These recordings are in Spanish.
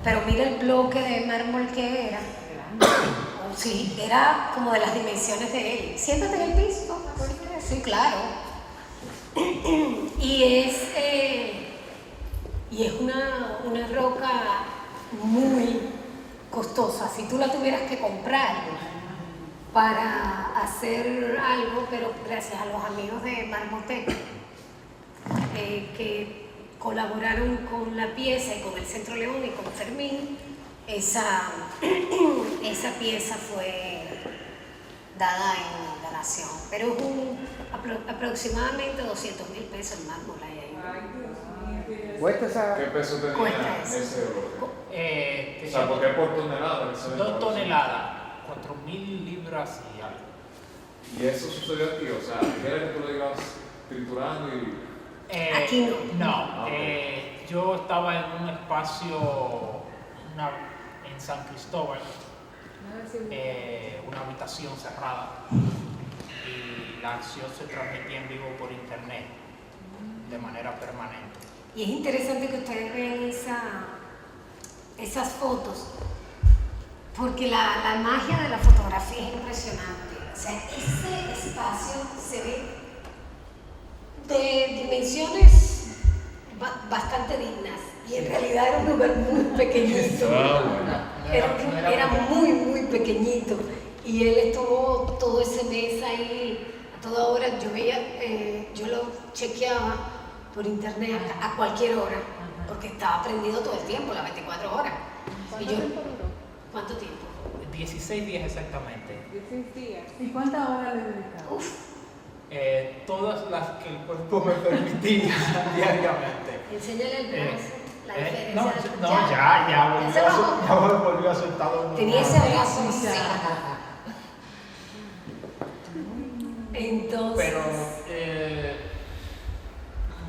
Pero mira el bloque de mármol que era. Oh, sí, era como de las dimensiones de él. Siéntate en el piso. Sí, claro. Y es una roca muy costosa. Si tú la tuvieras que comprar para hacer algo, pero gracias a los amigos de Marmotec que colaboraron con la pieza y con el Centro León y con Fermín, esa pieza fue dada en donación, pero es aproximadamente 200.000 pesos el mármol ahí. ¿Cuesta ¿Qué peso tenía Cuesta ese bloque? eso. O sea, porque es por tonelada. 2 toneladas, 4.000 libras y algo. ¿Y eso sucedió aquí? O sea, ¿quieres que tú lo ibas triturando y...? Aquí no. No, yo estaba en un espacio en San Cristóbal, una habitación cerrada, y la acción se transmitía en vivo por internet de manera permanente. Y es interesante que ustedes vean esas fotos, porque la magia de la fotografía es impresionante. O sea, ese espacio se ve de dimensiones bastante dignas, y en realidad era un lugar muy pequeñito. Era muy, muy pequeñito, y él estuvo todo ese mes ahí, a toda hora. Yo lo chequeaba por internet a cualquier hora, porque estaba prendido todo el tiempo, las 24 horas. ¿Cuánto tiempo? 16 días exactamente. 16 días. ¿Y cuántas horas le dedicaba? Todas las que el cuerpo me permitía diariamente. Enséñale el brazo, la diferencia. Ya volvió a soltar un... Tenía ese brazo entonces... Pero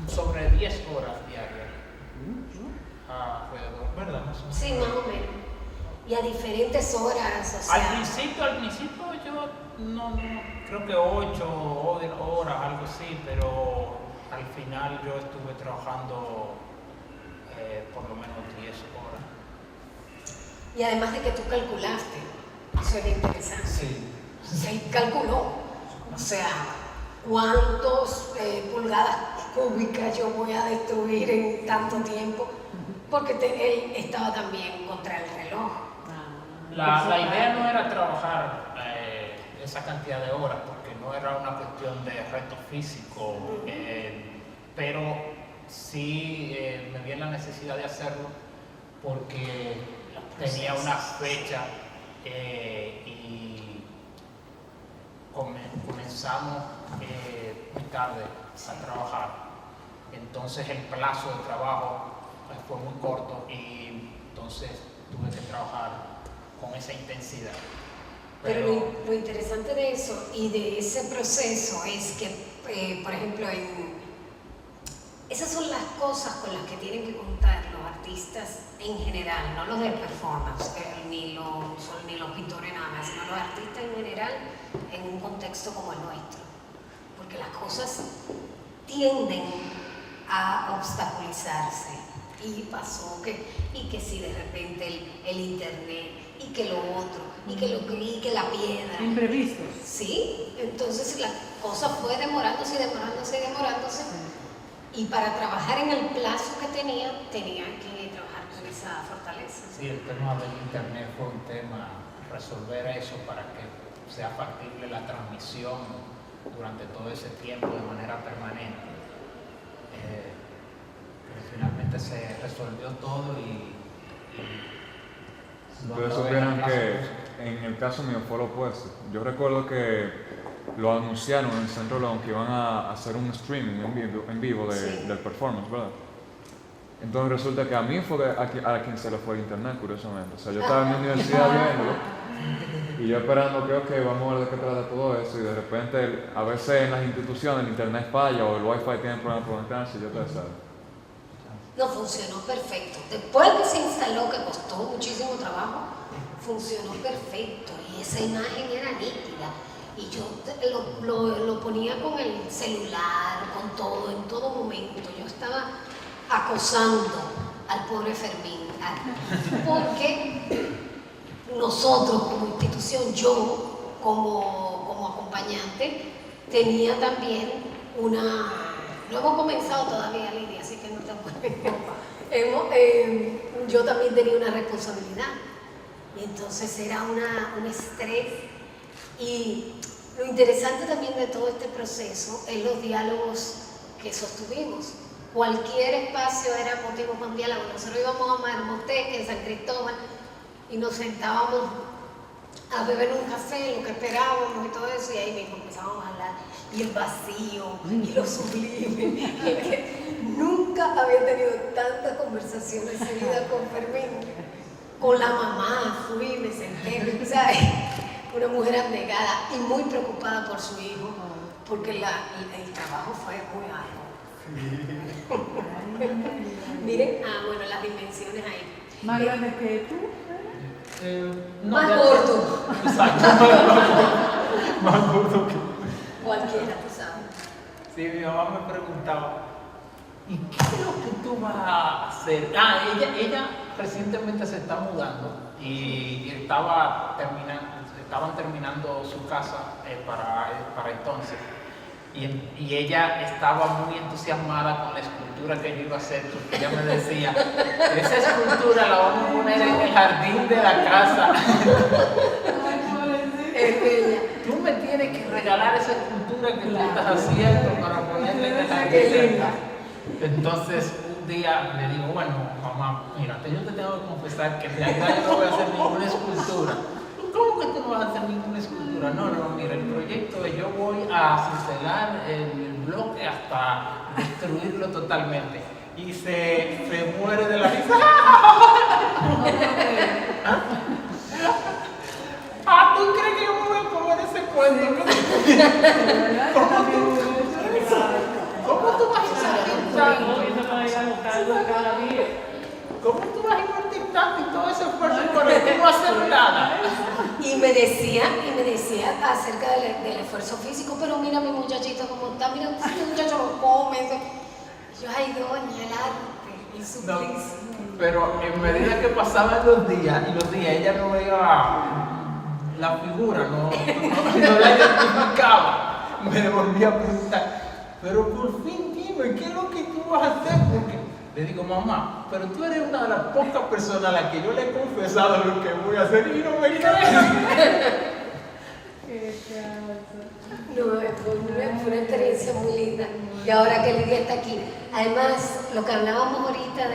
sobre 10 horas diarias. ¿Verdad? Sí, más o menos. Y a diferentes horas, o sea... Al principio yo no creo que 8 horas, algo así, pero al final yo estuve trabajando por lo menos 10 horas. Y además de que tú calculaste, eso era interesante. Sí. Él calculó, o sea, cuántas pulgadas cúbicas yo voy a destruir en tanto tiempo, porque él estaba también contra el reloj. La idea no era trabajar esa cantidad de horas, porque no era una cuestión de reto físico, pero sí me vi en la necesidad de hacerlo porque tenía una fecha y comenzamos muy tarde a trabajar. Entonces el plazo de trabajo fue muy corto y entonces tuve que trabajar con esa intensidad. Pero lo interesante de eso y de ese proceso es que, por ejemplo, esas son las cosas con las que tienen que contar los artistas en general, no los de performance, ni los pintores nada más, sino los artistas en general en un contexto como el nuestro. Porque las cosas tienden a obstaculizarse. Y pasó que si de repente el internet, y que lo otro, y que la piedra. Imprevistos. Sí, entonces la cosa fue demorándose. Y para trabajar en el plazo que tenía que trabajar con esa fortaleza. Sí, el tema del internet fue un tema, resolver eso para que sea factible la transmisión durante todo ese tiempo de manera permanente. Pero finalmente se resolvió todo y Ustedes supieron que en el caso mío fue lo opuesto. Yo recuerdo que lo anunciaron en el Centro León que iban a hacer un streaming en vivo del performance, ¿verdad? Entonces resulta que a mí fue a quien se le fue el internet, curiosamente. O sea, yo estaba en mi universidad viéndolo y yo esperando que vamos a ver de qué trata todo eso, y de repente a veces en las instituciones el internet falla o el wifi tiene problemas por conectarse y yo te sabes. No, funcionó perfecto. Después que se instaló, que costó muchísimo trabajo, funcionó perfecto y esa imagen era nítida. Y yo lo ponía con el celular, con todo, en todo momento. Yo estaba acosando al pobre Fermín, familiar, porque nosotros como institución, yo como acompañante, tenía también no hemos comenzado todavía, Lidia, así que no te apures. Yo también tenía una responsabilidad y entonces era un estrés. Y lo interesante también de todo este proceso es los diálogos que sostuvimos. Cualquier espacio era motivo para un diálogo. Nosotros íbamos a Marmoteca, en San Cristóbal, y nos sentábamos a beber un café, lo que esperábamos y todo eso, y ahí mismo empezábamos a hablar, y el vacío, y lo sublime, y que nunca había tenido tantas conversaciones seguidas con Fermín, con la mamá, fui, me senté, ¿sabes? Una mujer abnegada y muy preocupada por su hijo, porque el trabajo fue muy arduo. Miren, bueno, las dimensiones ahí. ¿Más grande que tú? No, Más gordo. Exacto. Más gordo que Cualquiera, tú sabes. sí, mi mamá me preguntaba, ¿y qué es lo que tú vas a hacer? Ella recientemente se está mudando y estaban terminando su casa para entonces. Y ella estaba muy entusiasmada con la escultura que yo iba a hacer, porque ella me decía, esa escultura la vamos a poner en el jardín de la casa. Es bella. Tú me tienes que regalar esa escultura que tú estás haciendo para ponerla en el jardín Qué de la linda. casa. Entonces un día le digo, bueno, mamá, mira, yo te tengo que confesar que en realidad yo no voy a hacer ninguna escultura. ¿Cómo que tú no vas a hacer ninguna escultura? No, mira, el proyecto es yo voy a cincelar el bloque hasta destruirlo totalmente. Y se muere de la risa. ¿Tú crees que yo me voy a comer ese cuento? ¿Cómo tú vas a invertir tanto? ¿Cómo tú vas a invertir tanto y todo ese esfuerzo por no hacer nada? Y me decía acerca del esfuerzo físico, pero mira mi muchachito cómo está, mira mi muchacho lo come. Yo, ay doña, el arte, el suplicio. Pero en medida que pasaban los días, ella no veía la figura, no la identificaba. Me volvía a preguntar, pero por fin dime, ¿qué es lo que tú vas a hacer? Porque le digo, mamá, pero tú eres una de las pocas personas a las que yo le he confesado lo que voy a hacer y no me crees. No, fue una experiencia muy linda. Y ahora que Lidia está aquí, además, lo que hablábamos ahorita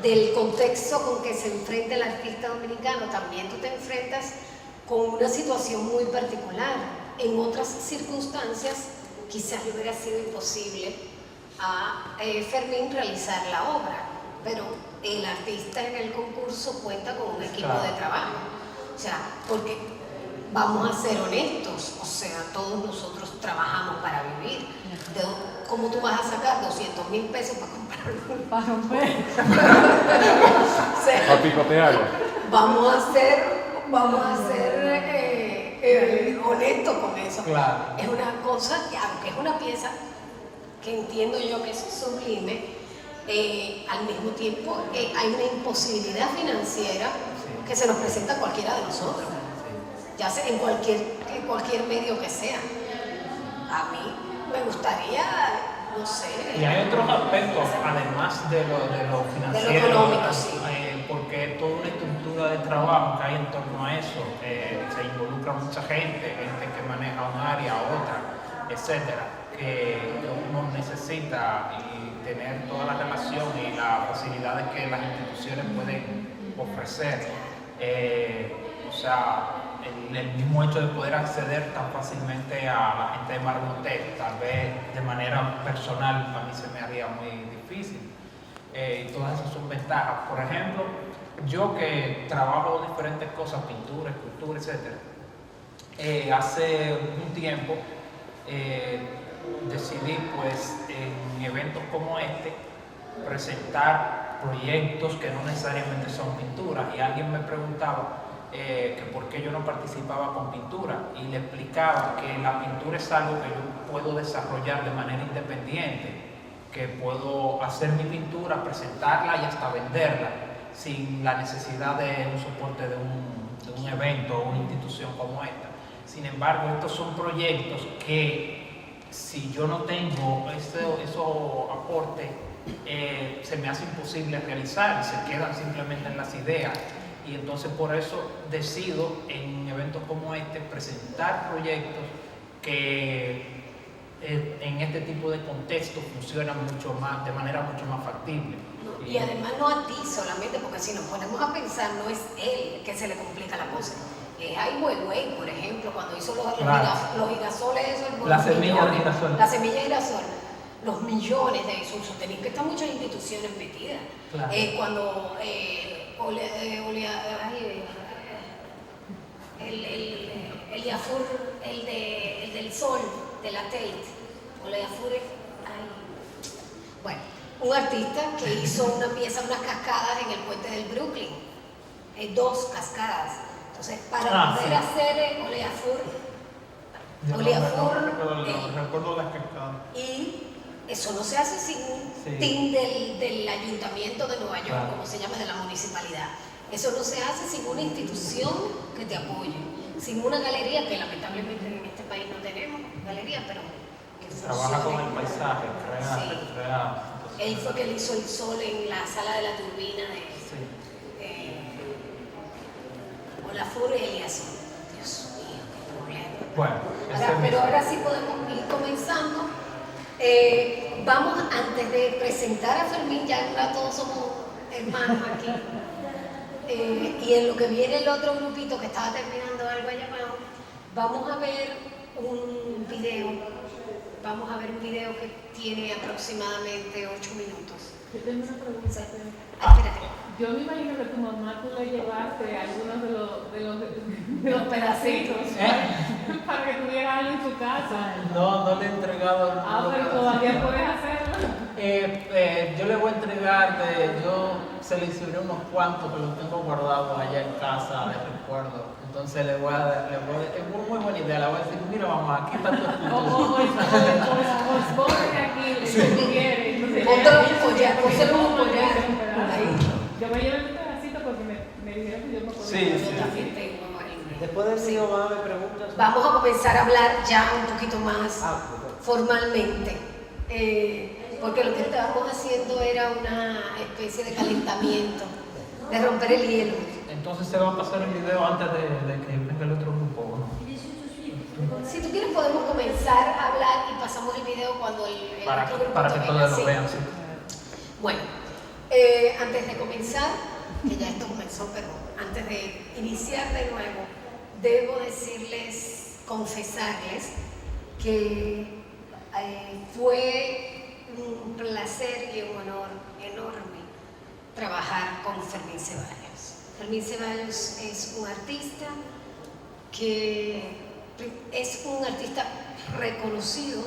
del contexto con que se enfrenta el artista dominicano, también tú te enfrentas con una situación muy particular. En otras circunstancias, quizás le hubiera sido imposible a Fermín realizar la obra, pero el artista en el concurso cuenta con un equipo de trabajo. O sea, porque vamos a ser honestos, o sea, todos nosotros trabajamos para vivir. ¿Cómo tú vas a sacar 200,000 pesos para comprar un Para romper. o sea, A picotearlo. vamos a ser honestos con eso. Claro. Es una cosa que, aunque es una pieza que entiendo yo que es sublime, al mismo tiempo hay una imposibilidad financiera que se nos presenta a cualquiera de nosotros, ya sea en cualquier medio que sea. A mí me gustaría, no sé. Y hay otros aspectos, además de lo financiero, de lo económico, sí. Porque toda una estructura de trabajo que hay en torno a eso, se involucra mucha gente que maneja un área, otra, etcétera, que uno necesita y tener toda la relación y las facilidades que las instituciones pueden ofrecer. O sea, el mismo hecho de poder acceder tan fácilmente a la gente de Marmotel, tal vez de manera personal, a mí se me haría muy difícil. Y todas esas son ventajas. Por ejemplo, yo que trabajo diferentes cosas, pintura, escultura, etc. Hace un tiempo decidí, pues, en eventos como este, presentar proyectos que no necesariamente son pinturas. Y alguien me preguntaba que por qué yo no participaba con pintura, y le explicaba que la pintura es algo que yo puedo desarrollar de manera independiente, que puedo hacer mi pintura, presentarla y hasta venderla sin la necesidad de un soporte de un evento o una institución como esta. Sin embargo, estos son proyectos que si yo no tengo esos aportes, se me hace imposible realizar y se quedan simplemente en las ideas. Y entonces por eso decido en eventos como este presentar proyectos que en este tipo de contexto funcionan mucho más, de manera mucho más factible. Y además no a ti solamente, porque si nos ponemos a pensar, no es él que se le complica la cosa. Es Ai Weiwei, por ejemplo, cuando hizo los girasoles, eso, la semilla de girasol. La semilla de girasol, los millones de esos, tenían que estar muchas instituciones metidas. Claro. Cuando el Yafur, el del sol, de la Tate, Oleafur, bueno, un artista que hizo una pieza, unas cascadas en el puente del Brooklyn, 2 cascadas. Entonces, para poder hacer Oleafur, recuerdo las cascadas. Y eso no se hace sin un team del Ayuntamiento de Nueva York, claro, como se llama, de la municipalidad. Eso no se hace sin una institución que te apoye, sin una galería, que lamentablemente en este país no tenemos galería, pero que trabaja funcione. con el paisaje, crea. Él fue que le hizo el sol en la sala de la turbina de Olafur Eliasson. Dios mío, qué problema. Bueno, pero ahora sí podemos ir comenzando. Vamos, antes de presentar a Fermín, ya ahora todos somos hermanos aquí. Y en lo que viene el otro grupito que estaba terminando algo allá abajo, vamos a ver un video. Vamos a ver un video que tiene aproximadamente 8 minutos. Yo tengo una pregunta. Espérate. Yo me imagino que tu mamá tú le llevaste algunos de los pedacitos para que tuviera algo en tu casa. no le he entregado. Pero todavía puedes hacerlo. Yo le voy a entregar, yo seleccioné unos cuantos que los tengo guardados allá en casa de recuerdo. Entonces le voy a dar, es muy buena idea, le voy a decir, mira mamá, aquí está tu escultura. O expone aquí, si tú quieres. Pónselo un collar. Yo me llevé un pedacito porque me dijeron que yo me podía. Sí. Yo también tengo varios. Después del mío, mamá, me preguntas. Vamos a comenzar a hablar ya un poquito más formalmente. Porque lo que estábamos haciendo era una especie de calentamiento, de romper el hielo. Entonces se va a pasar el video antes de que venga el otro grupo, ¿no? Si tú quieres podemos comenzar a hablar y pasamos el video cuando el otro grupo para que venga. todos Sí. lo vean, sí. Bueno, antes de comenzar, que ya esto comenzó, pero antes de iniciar de nuevo, debo decirles, confesarles que fue un placer y un honor enorme trabajar con Fermín Ceballos. Fermín Ceballos es un artista que es un artista reconocido,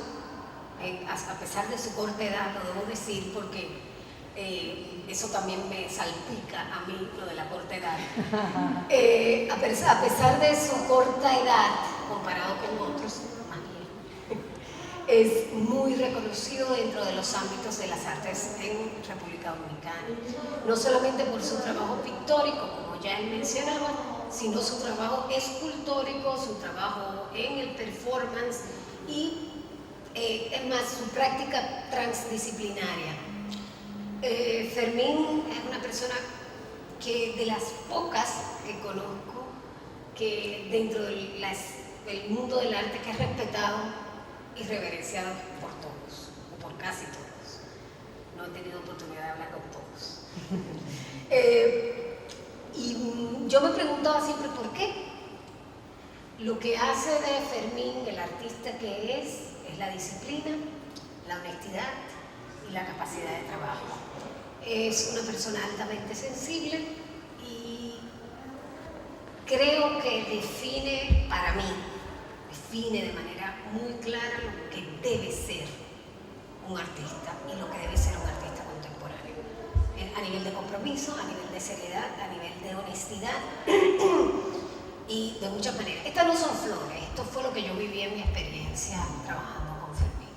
a pesar de su corta edad, lo debo decir, porque eso también me salpica a mí, lo de la corta edad. A pesar de su corta edad, comparado con otros, más bien, es muy reconocido dentro de los ámbitos de las artes en República Dominicana. No solamente por su trabajo pictórico, como ya él mencionaba, sino su trabajo escultórico, su trabajo en el performance y, es más, su práctica transdisciplinaria. Fermín es una persona que de las pocas que conozco que dentro del mundo del arte que es respetado y reverenciado por todos, o por casi todos. No he tenido oportunidad de hablar con todos. Y yo me preguntaba siempre por qué. Lo que hace de Fermín el artista que es la disciplina, la honestidad y la capacidad de trabajo. Es una persona altamente sensible y creo que define, para mí, de manera muy clara lo que debe ser un artista y lo que debe ser un artista contemporáneo. A nivel de compromiso, a nivel de seriedad, a nivel de honestidad y de muchas maneras. Estas no son flores, esto fue lo que yo viví en mi experiencia trabajando con Fermín.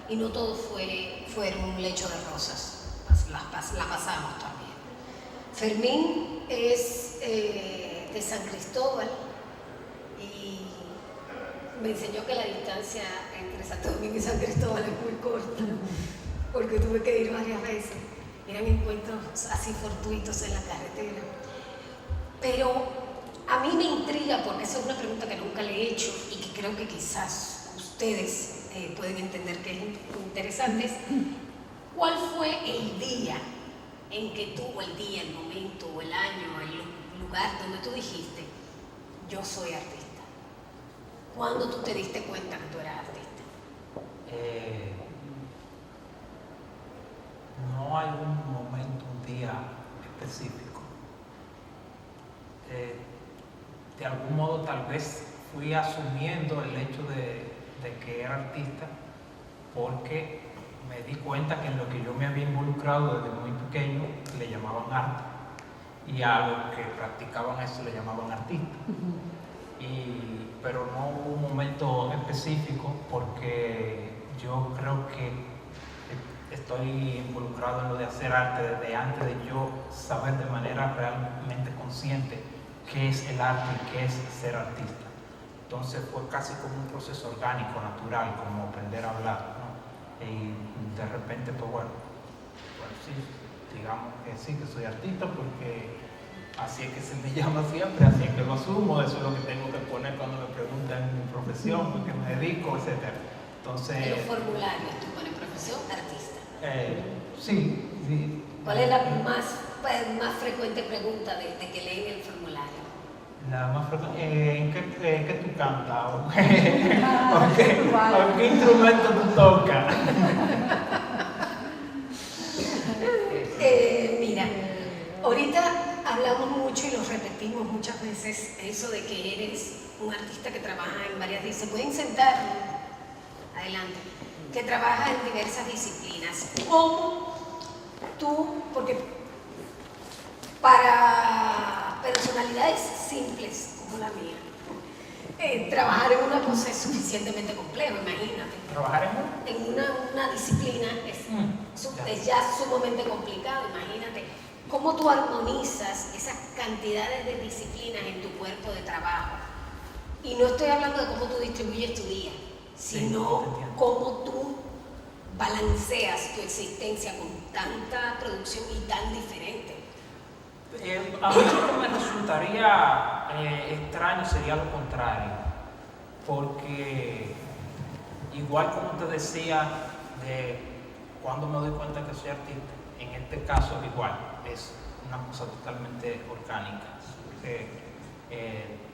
y no todo fueron un lecho de rosas, la pasamos también. Fermín es de San Cristóbal y me enseñó que la distancia entre Santo Domingo y San Cristóbal es muy corta, porque tuve que ir varias veces. Eran encuentros así fortuitos en la carretera. Pero a mí me intriga, porque esa es una pregunta que nunca le he hecho y que creo que quizás ustedes pueden entender que es interesante. ¿Cuál fue el día en que tú, o el día, el momento, o el año, o el lugar donde tú dijiste, yo soy artista? ¿Cuándo tú te diste cuenta que tú eras artista? No hay un momento, un día específico. De algún modo tal vez fui asumiendo el hecho de que era artista porque me di cuenta que en lo que yo me había involucrado desde muy pequeño le llamaban arte y a los que practicaban eso le llamaban artista. Pero no hubo un momento específico porque yo creo que estoy involucrado en lo de hacer arte desde antes de yo saber de manera realmente consciente qué es el arte y qué es ser artista. Entonces fue casi como un proceso orgánico, natural, como aprender a hablar, ¿no? Y de repente, pues bueno, sí, digamos que sí, que soy artista porque así es que se me llama siempre, así es que lo asumo, eso es lo que tengo que poner cuando me preguntan mi profesión, a qué me dedico, etc. Entonces, En los formularios tú pones profesión artista. Sí. ¿Cuál es la más frecuente pregunta de que leen el formulario? La más frecuente, ¿en qué tú cantas? ¿O qué instrumento tú tocas? Mira, ahorita hablamos mucho y lo repetimos muchas veces, eso de que eres un artista que trabaja en varias disciplinas. ¿Se pueden sentar? Adelante. Que trabaja en diversas disciplinas. ¿Cómo tú, porque para personalidades simples como la mía, trabajar en una cosa es suficientemente complejo, imagínate. ¿Trabajar en una disciplina es ya sumamente complicado, imagínate. ¿Cómo tú armonizas esas cantidades de disciplinas en tu cuerpo de trabajo? Y no estoy hablando de cómo tú distribuyes tu día, sino cómo tú balanceas tu existencia con tanta producción y tan diferente. A mí lo que me resultaría extraño sería lo contrario, porque igual como te decía de cuando me doy cuenta que soy artista, en este caso igual es una cosa totalmente orgánica.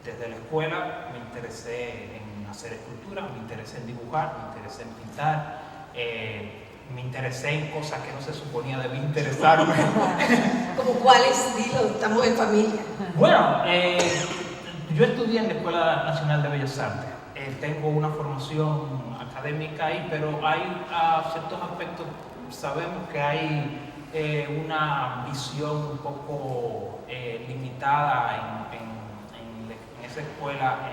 Desde la escuela me interesé en hacer escultura, me interesé en dibujar, me interesé en pintar, me interesé en cosas que no se suponía debía interesarme. ¿Como cuáles? Dilo, estamos en familia. Bueno, yo estudié en la Escuela Nacional de Bellas Artes. Tengo una formación académica ahí, pero hay ciertos aspectos, sabemos que hay una visión un poco limitada en esa escuela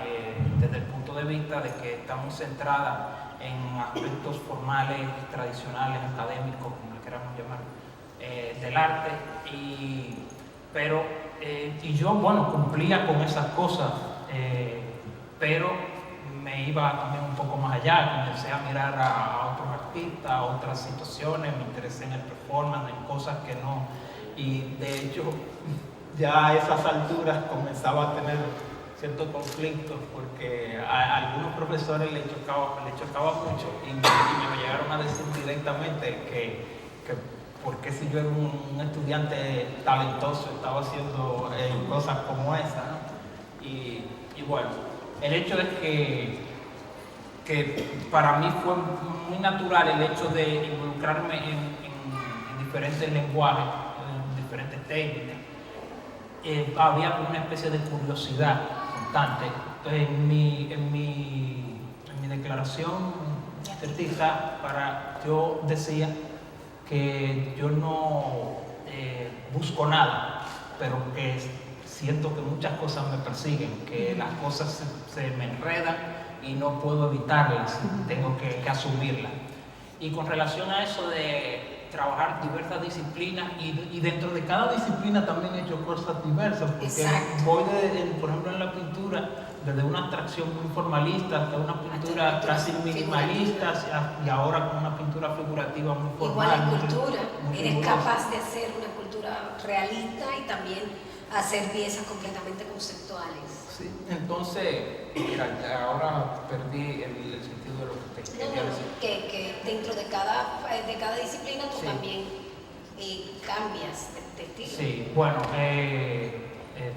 desde el punto de vista de que está muy centrada en aspectos formales, tradicionales, académicos, como le queramos llamar, del arte, y yo, bueno, cumplía con esas cosas, pero me iba también un poco más allá, comencé a mirar a otros artistas, a otras situaciones, me interesé en el performance, en cosas que no, y de hecho ya a esas alturas comenzaba a tener ciertos conflictos porque a algunos profesores le chocaba mucho y me llegaron a decir directamente que porque si yo era un estudiante talentoso estaba haciendo cosas como esa, ¿no? Y bueno, el hecho es que para mí fue muy natural el hecho de involucrarme en diferentes lenguajes, en diferentes técnicas. Había una especie de curiosidad constante. Entonces, en mi declaración de artista, yo decía que yo no busco nada, pero que siento que muchas cosas me persiguen, que las cosas se me enredan y no puedo evitarlas, tengo que asumirlas. Y con relación a eso de trabajar diversas disciplinas y dentro de cada disciplina también he hecho cosas diversas, porque Exacto. voy por ejemplo en la pintura, desde una abstracción muy formalista hasta una pintura casi minimalista y ahora con una pintura figurativa muy formal. Igual en cultura, muy eres rigurosa. capaz de hacer una cultura realista y también hacer piezas completamente conceptuales. Sí, entonces, mira, ahora perdí el sentido de lo que te quería decir. Que dentro de cada disciplina tú Sí. también cambias de estilo. Sí, bueno,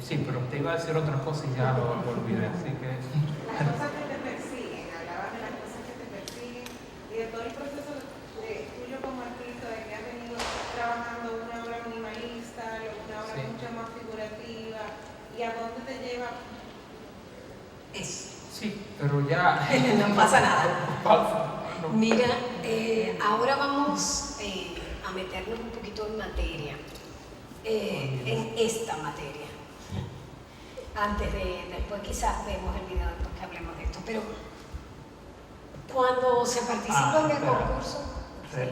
sí, pero te iba a decir otra cosa y ya lo olvidé, así que... Las cosas que te persiguen, hablabas de las cosas que te persiguen y de todo el proceso tuyo como artista, de que has venido trabajando una obra minimalista, una obra Sí. mucho más figurativa, y a dónde te lleva. Eso. Sí, pero ya... No pasa nada. Pasa, no. Mira, ahora vamos a meternos un poquito en materia, en esta materia. Después quizás vemos el video después que hablemos de esto, pero cuando se participa en el espera. concurso,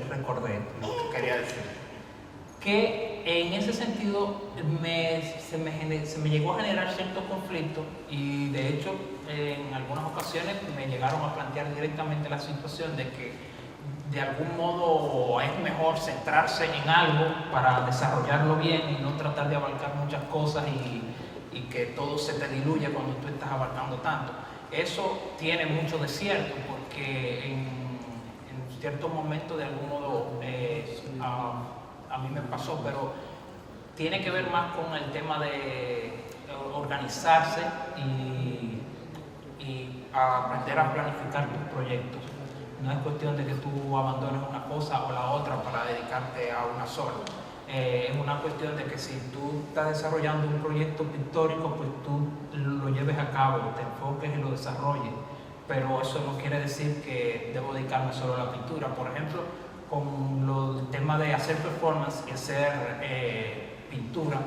Recordé lo que quería decir. Que en ese sentido se me llegó a generar cierto conflicto y de hecho en algunas ocasiones me llegaron a plantear directamente la situación de que de algún modo es mejor centrarse en algo para desarrollarlo bien y no tratar de abarcar muchas cosas y que todo se te diluya cuando tú estás abarcando tanto. Eso tiene mucho de cierto porque en cierto momento de algún modo a mí me pasó, pero tiene que ver más con el tema de organizarse y aprender a planificar tus proyectos. No es cuestión de que tú abandones una cosa o la otra para dedicarte a una sola. Es una cuestión de que si tú estás desarrollando un proyecto pictórico, pues tú lo lleves a cabo, te enfoques y lo desarrolles. Pero eso no quiere decir que debo dedicarme solo a la pintura. Por ejemplo, con el tema de hacer performance y hacer pintura,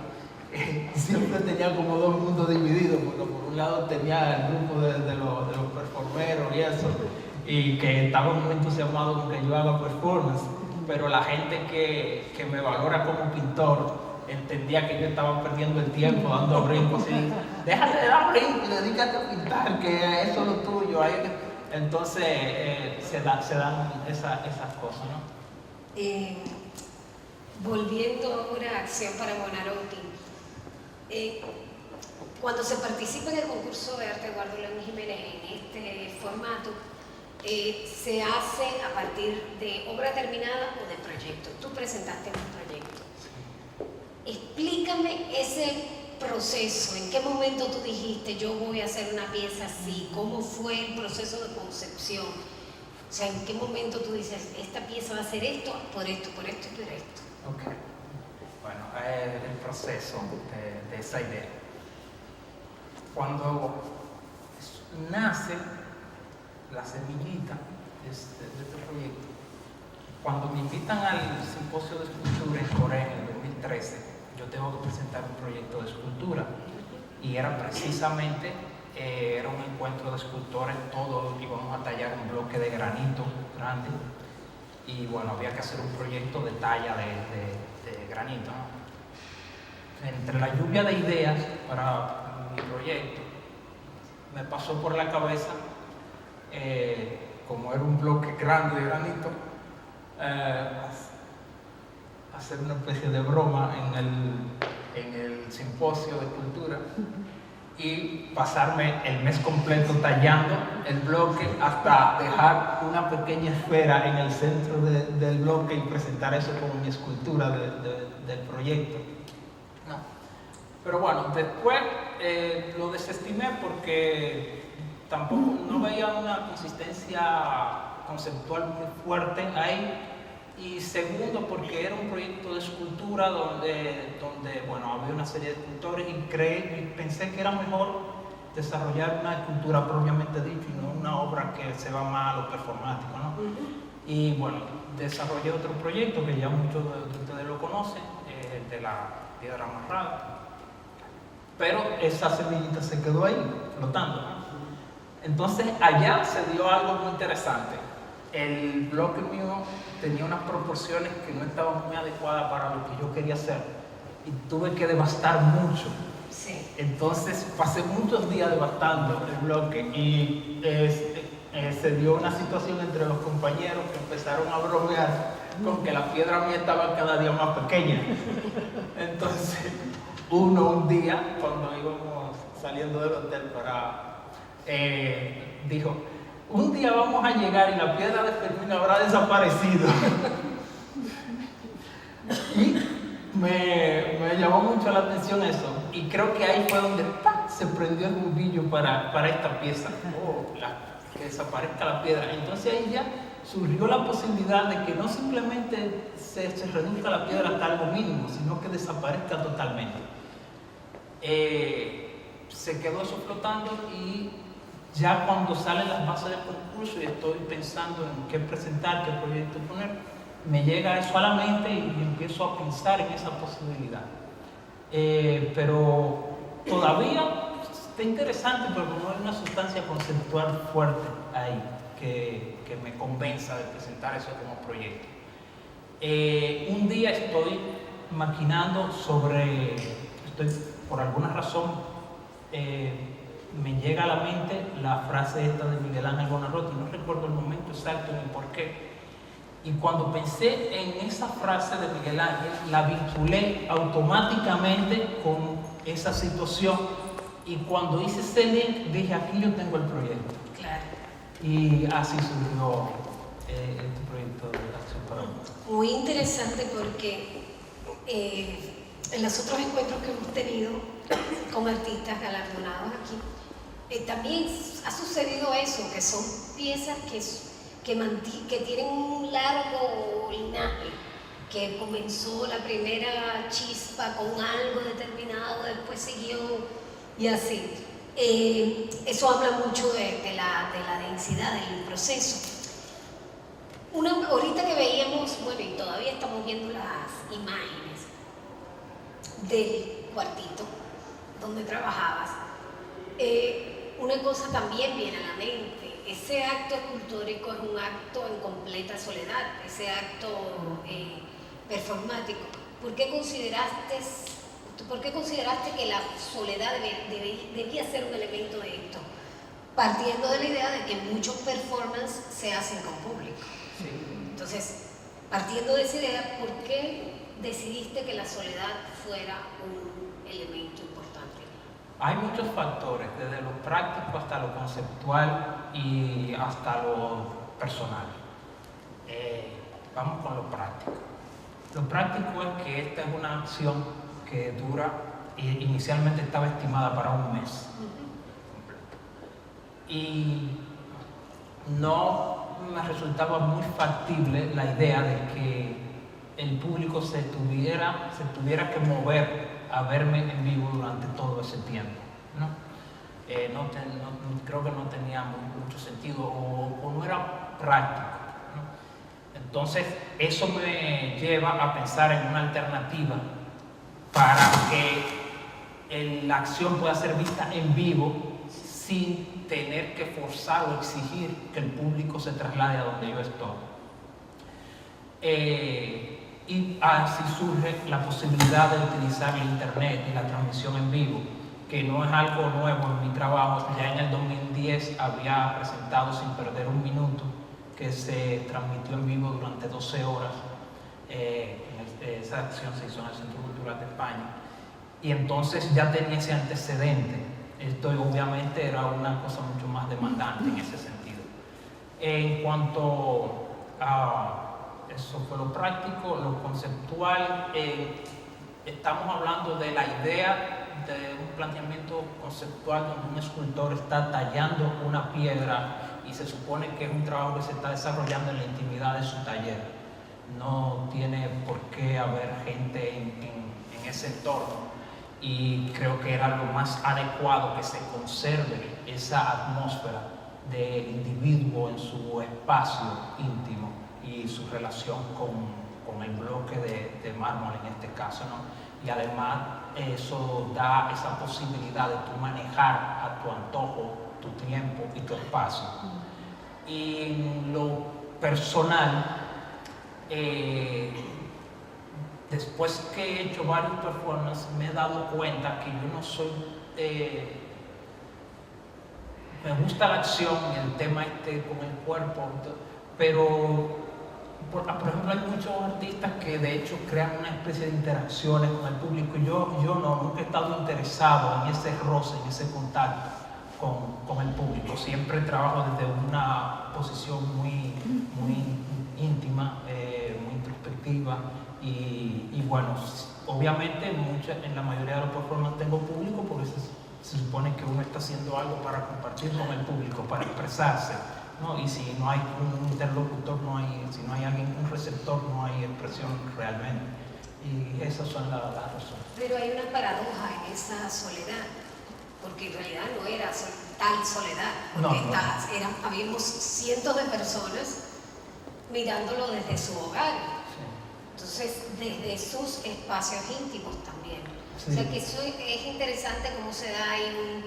siempre tenía como dos mundos divididos, porque por un lado tenía el grupo de los performeros y eso, y que estaban muy entusiasmados con que yo haga performance, pero la gente que me valora como pintor entendía que yo estaba perdiendo el tiempo dando brincos y déjate de dar brincos y dedícate a pintar, que eso es lo tuyo. Entonces se dan esas cosas, ¿no? volviendo ahora a Acción para Buonarroti, cuando se participa en el concurso de arte Eduardo León Jiménez en este formato, se hace a partir de obra terminada o de proyecto. Tú presentaste un proyecto. Explícame ese proceso, en qué momento tú dijiste yo voy a hacer una pieza así, cómo fue el proceso de concepción, o sea, en qué momento tú dices esta pieza va a ser esto, por esto, por esto y por esto. Ok, bueno, el proceso de esa idea. Cuando nace la semillita de este proyecto, cuando me invitan al simposio de escultura en Corea en el 2013, yo tengo que presentar un proyecto de escultura y era precisamente era un encuentro de escultores, todos íbamos a tallar un bloque de granito grande y bueno, había que hacer un proyecto de talla de granito, ¿no? Entre la lluvia de ideas para mi proyecto me pasó por la cabeza, como era un bloque grande de granito, hacer una especie de broma en el simposio de cultura y pasarme el mes completo tallando el bloque hasta dejar una pequeña esfera en el centro del bloque y presentar eso como mi escultura del proyecto. No. Pero bueno, después lo desestimé porque tampoco no veía una consistencia conceptual muy fuerte ahí. Y segundo, porque era un proyecto de escultura donde bueno, había una serie de escultores y pensé que era mejor desarrollar una escultura propiamente dicha y no una obra que se va más a lo performático, ¿no? Y bueno, desarrollé otro proyecto que ya muchos de ustedes lo conocen, el de la piedra amarrada. Pero esa semillita se quedó ahí, flotando, ¿no? Entonces allá se dio algo muy interesante. el bloque mío tenía unas proporciones que no estaban muy adecuadas para lo que yo quería hacer y tuve que devastar mucho. Sí. Entonces pasé muchos días devastando el bloque y se dio una situación entre los compañeros que empezaron a bromear con que la piedra mía estaba cada día más pequeña. Entonces un día, cuando íbamos saliendo del hotel dijo, un día vamos a llegar y la piedra de Fermín habrá desaparecido. Y me llamó mucho la atención eso. Y creo que ahí fue donde se prendió el bombillo para esta pieza. Que desaparezca la piedra. Entonces ahí ya surgió la posibilidad de que no simplemente se reduzca la piedra hasta algo mínimo, sino que desaparezca totalmente. Se quedó eso flotando y ya cuando salen las bases del concurso y estoy pensando en qué presentar, qué proyecto poner, me llega eso a la mente y empiezo a pensar en esa posibilidad. Pero todavía está interesante, pero no hay una sustancia conceptual fuerte ahí que me convenza de presentar eso como proyecto. Un día estoy maquinando por alguna razón, me llega a la mente la frase esta de Miguel Ángel Buonarroti, no recuerdo el momento exacto ni por qué. Y cuando pensé en esa frase de Miguel Ángel, la vinculé automáticamente con esa situación. Y cuando hice ese link, dije, aquí yo tengo el proyecto. Claro. Y así surgió este proyecto de Acción para el Mundo. Muy interesante porque en los otros encuentros que hemos tenido con artistas galardonados aquí, también ha sucedido eso, que son piezas que tienen un largo linaje, que comenzó la primera chispa con algo determinado, después siguió y así. Eso habla mucho de la densidad del proceso. Ahorita que veíamos, bueno, y todavía estamos viendo las imágenes del cuartito donde trabajabas, una cosa también viene a la mente. Ese acto escultórico es un acto en completa soledad, ese acto performático. ¿Por qué consideraste que la soledad debía ser un elemento de esto? Partiendo de la idea de que muchos performances se hacen con público. Sí. Entonces, partiendo de esa idea, ¿por qué decidiste que la soledad fuera un elemento importante? Hay muchos factores, desde lo práctico hasta lo conceptual y hasta lo personal. Vamos con lo práctico. Lo práctico es que esta es una acción que dura, inicialmente estaba estimada para un mes. Y no me resultaba muy factible la idea de que el público se tuviera que mover a verme en vivo durante todo ese tiempo, ¿no? Creo que no tenía mucho sentido o no era práctico, ¿no? Entonces eso me lleva a pensar en una alternativa para que la acción pueda ser vista en vivo sin tener que forzar o exigir que el público se traslade a donde yo estoy. Y así surge la posibilidad de utilizar el internet y la transmisión en vivo, que no es algo nuevo en mi trabajo. Ya en el 2010 había presentado Sin Perder un Minuto, que se transmitió en vivo durante 12 horas. Esa acción se hizo en el Centro Cultural de España. Y entonces ya tenía ese antecedente. Esto obviamente era una cosa mucho más demandante en ese sentido. En cuanto a eso fue lo práctico, lo conceptual, estamos hablando de la idea de un planteamiento conceptual donde un escultor está tallando una piedra y se supone que es un trabajo que se está desarrollando en la intimidad de su taller. No tiene por qué haber gente en ese entorno. Y creo que era lo más adecuado que se conserve esa atmósfera del individuo en su espacio íntimo y su relación con el bloque de mármol en este caso, ¿no? Y además eso da esa posibilidad de tú manejar a tu antojo tu tiempo y tu espacio. Y lo personal, después que he hecho varios performances, me he dado cuenta que yo no soy... me gusta la acción, el tema con el cuerpo, pero por ejemplo hay muchos artistas que de hecho crean una especie de interacciones con el público. Yo nunca he estado interesado en ese roce, en ese contacto con el público. Siempre trabajo desde una posición muy íntima, muy introspectiva y bueno, obviamente en la mayoría de los performances tengo público porque se supone que uno está haciendo algo para compartir con el público, para expresarse, ¿no? Y si no hay un interlocutor, si no hay un receptor, no hay expresión realmente. Y esas son las razones. Pero hay una paradoja en esa soledad, porque en realidad no era tal soledad, porque habíamos cientos de personas mirándolo desde su hogar, entonces desde sus espacios íntimos también. Sí. O sea que eso es interesante cómo se da ahí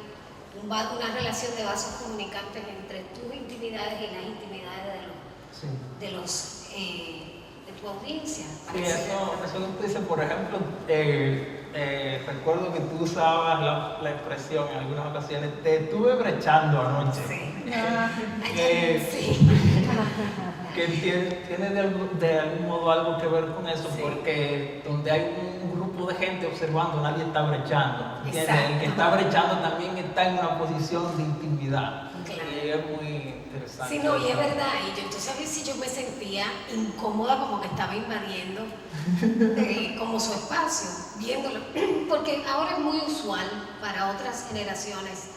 una relación de vasos comunicantes entre tus intimidades y las intimidades de tu audiencia. Sí, eso que tú dices, por ejemplo, recuerdo que tú usabas la expresión en algunas ocasiones, te estuve brechando anoche. Sí. Que tiene de algún modo algo que ver con eso, sí. Porque donde hay un grupo de gente observando, nadie está brechando. El que está brechando también está en una posición de intimidad. Claro. Y es muy interesante. Sí, no, y es verdad. Y yo, tú sabes, si yo me sentía incómoda, como que estaba invadiendo como su espacio, viéndolo. Porque ahora es muy usual para otras generaciones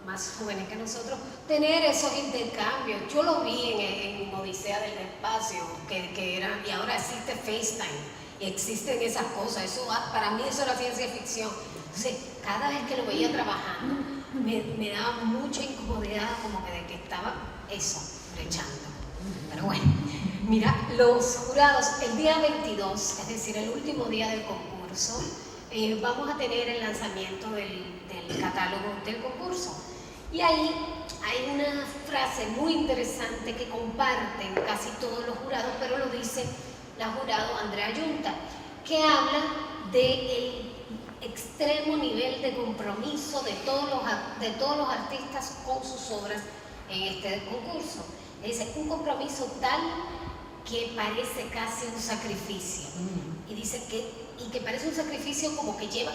más jóvenes que nosotros, tener esos intercambios. Yo lo vi en Odisea del Espacio, que era, y ahora existe FaceTime, y existen esas cosas. Eso, para mí eso era ciencia ficción. Entonces, cada vez que lo veía trabajando, me daba mucha incomodidad, como que de que estaba eso, brechando. Pero bueno, mira, los jurados, el día 22, es decir, el último día del concurso, vamos a tener el lanzamiento del catálogo del concurso. Y ahí hay una frase muy interesante que comparten casi todos los jurados, pero lo dice la jurado Andrea Yunta, que habla del extremo nivel de compromiso de todos los artistas con sus obras en este concurso. Dice, un compromiso tal que parece casi un sacrificio. Y dice que parece un sacrificio como que llevan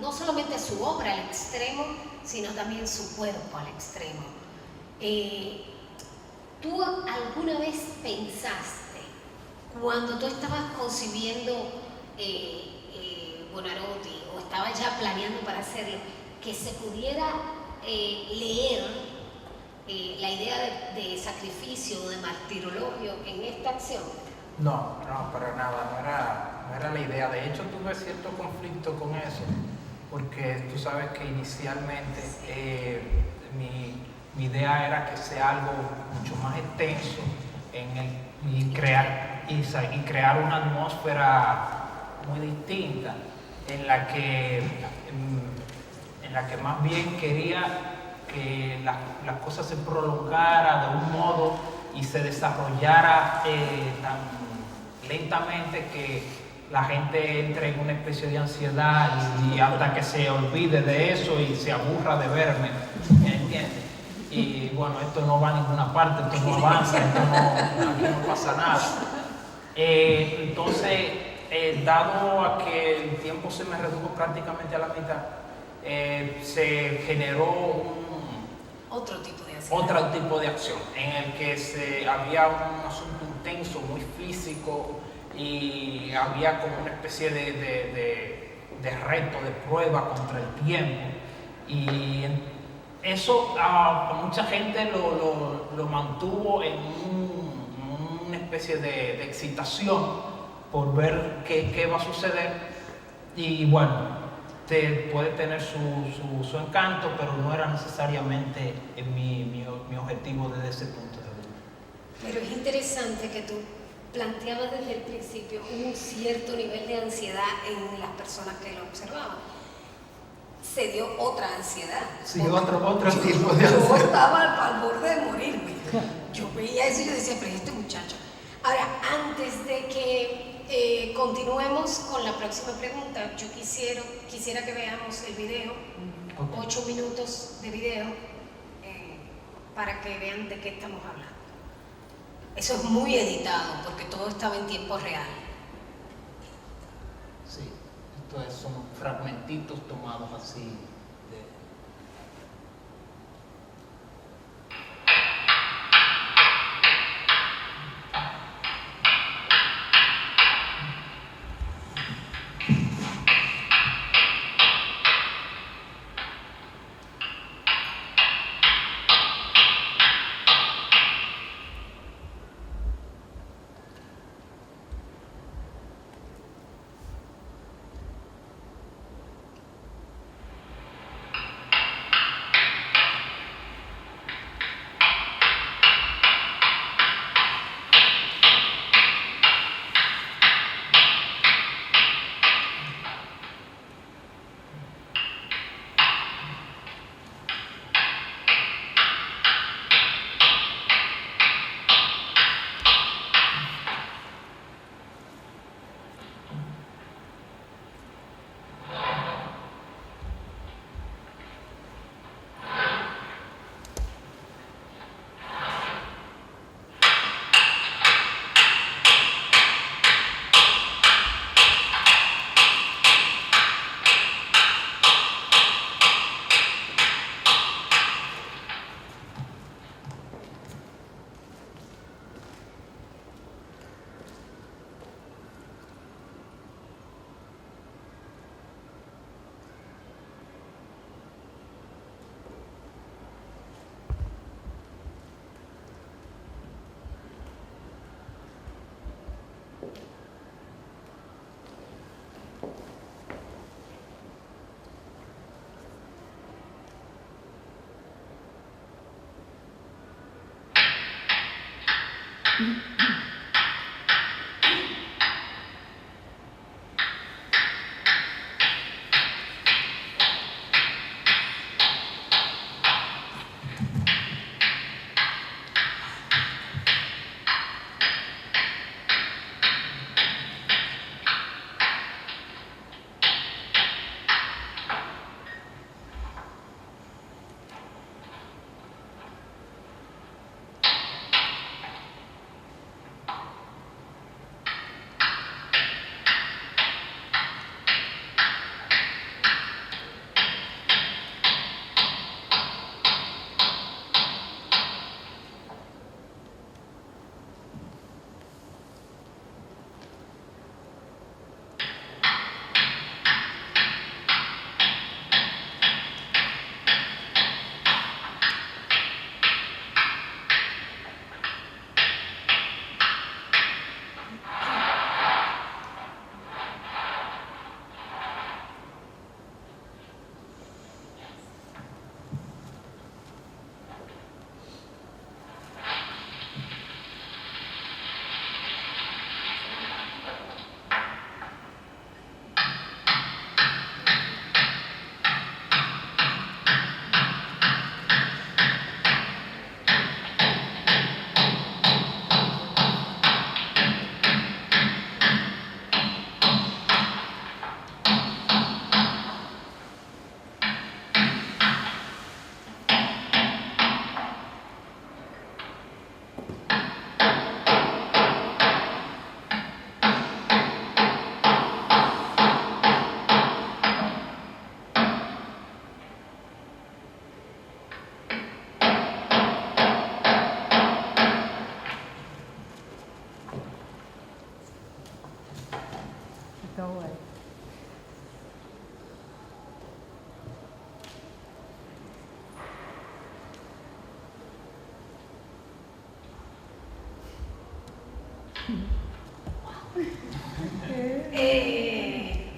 no solamente su obra al extremo, sino también su cuerpo al extremo. ¿Tú alguna vez pensaste, cuando tú estabas concibiendo Buonarroti, o estabas ya planeando para hacerlo, que se pudiera leer la idea de sacrificio o de martirologio en esta acción? No, para nada, no era la idea. De hecho, tuve cierto conflicto con eso, porque tú sabes que inicialmente mi idea era que sea algo mucho más extenso y crear una atmósfera muy distinta, en la que más bien quería que las cosas se prolongaran de un modo y se desarrollara tan lentamente que la gente entre en una especie de ansiedad y hasta que se olvide de eso y se aburra de verme, ¿me entiendes? Y bueno, esto no va a ninguna parte, esto no avanza, aquí no pasa nada. Entonces, dado a que el tiempo se me redujo prácticamente a la mitad, se generó otro tipo de acción en el que había un asunto intenso, muy físico, y había como una especie de reto, de prueba contra el tiempo. Y eso a mucha gente lo mantuvo en una especie de excitación por ver qué va a suceder. Y bueno, puede tener su encanto, pero no era necesariamente mi objetivo desde ese punto de vista. Pero es interesante que tú planteabas desde el principio un cierto nivel de ansiedad en las personas que lo observaban. Se dio otra ansiedad. Sí, otro tipo de ansiedad. Yo estaba al borde de morirme. yo veía eso y yo decía, pero este muchacho. Ahora, antes de que continuemos con la próxima pregunta, yo quisiera que veamos el video, 8 minutos de video, para que vean de qué estamos hablando. Eso es muy editado, porque todo estaba en tiempo real. Sí, son fragmentitos tomados así.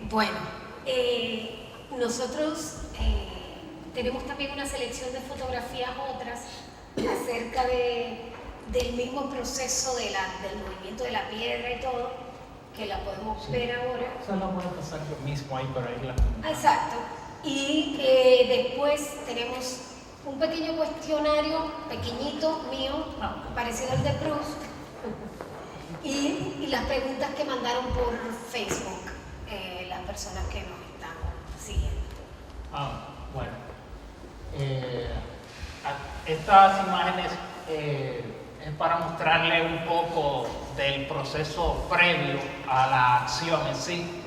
Bueno, nosotros tenemos también una selección de fotografías otras acerca del mismo proceso del movimiento de la piedra y todo, que la podemos ver ahora. Solo puede pasar lo mismo ahí para irla. Exacto. Y después tenemos un pequeño cuestionario pequeñito mío para parecido al de Proust y las preguntas que mandaron por Facebook las personas que nos están siguiendo. Bueno, estas imágenes es para mostrarle un poco del proceso previo a la acción en sí,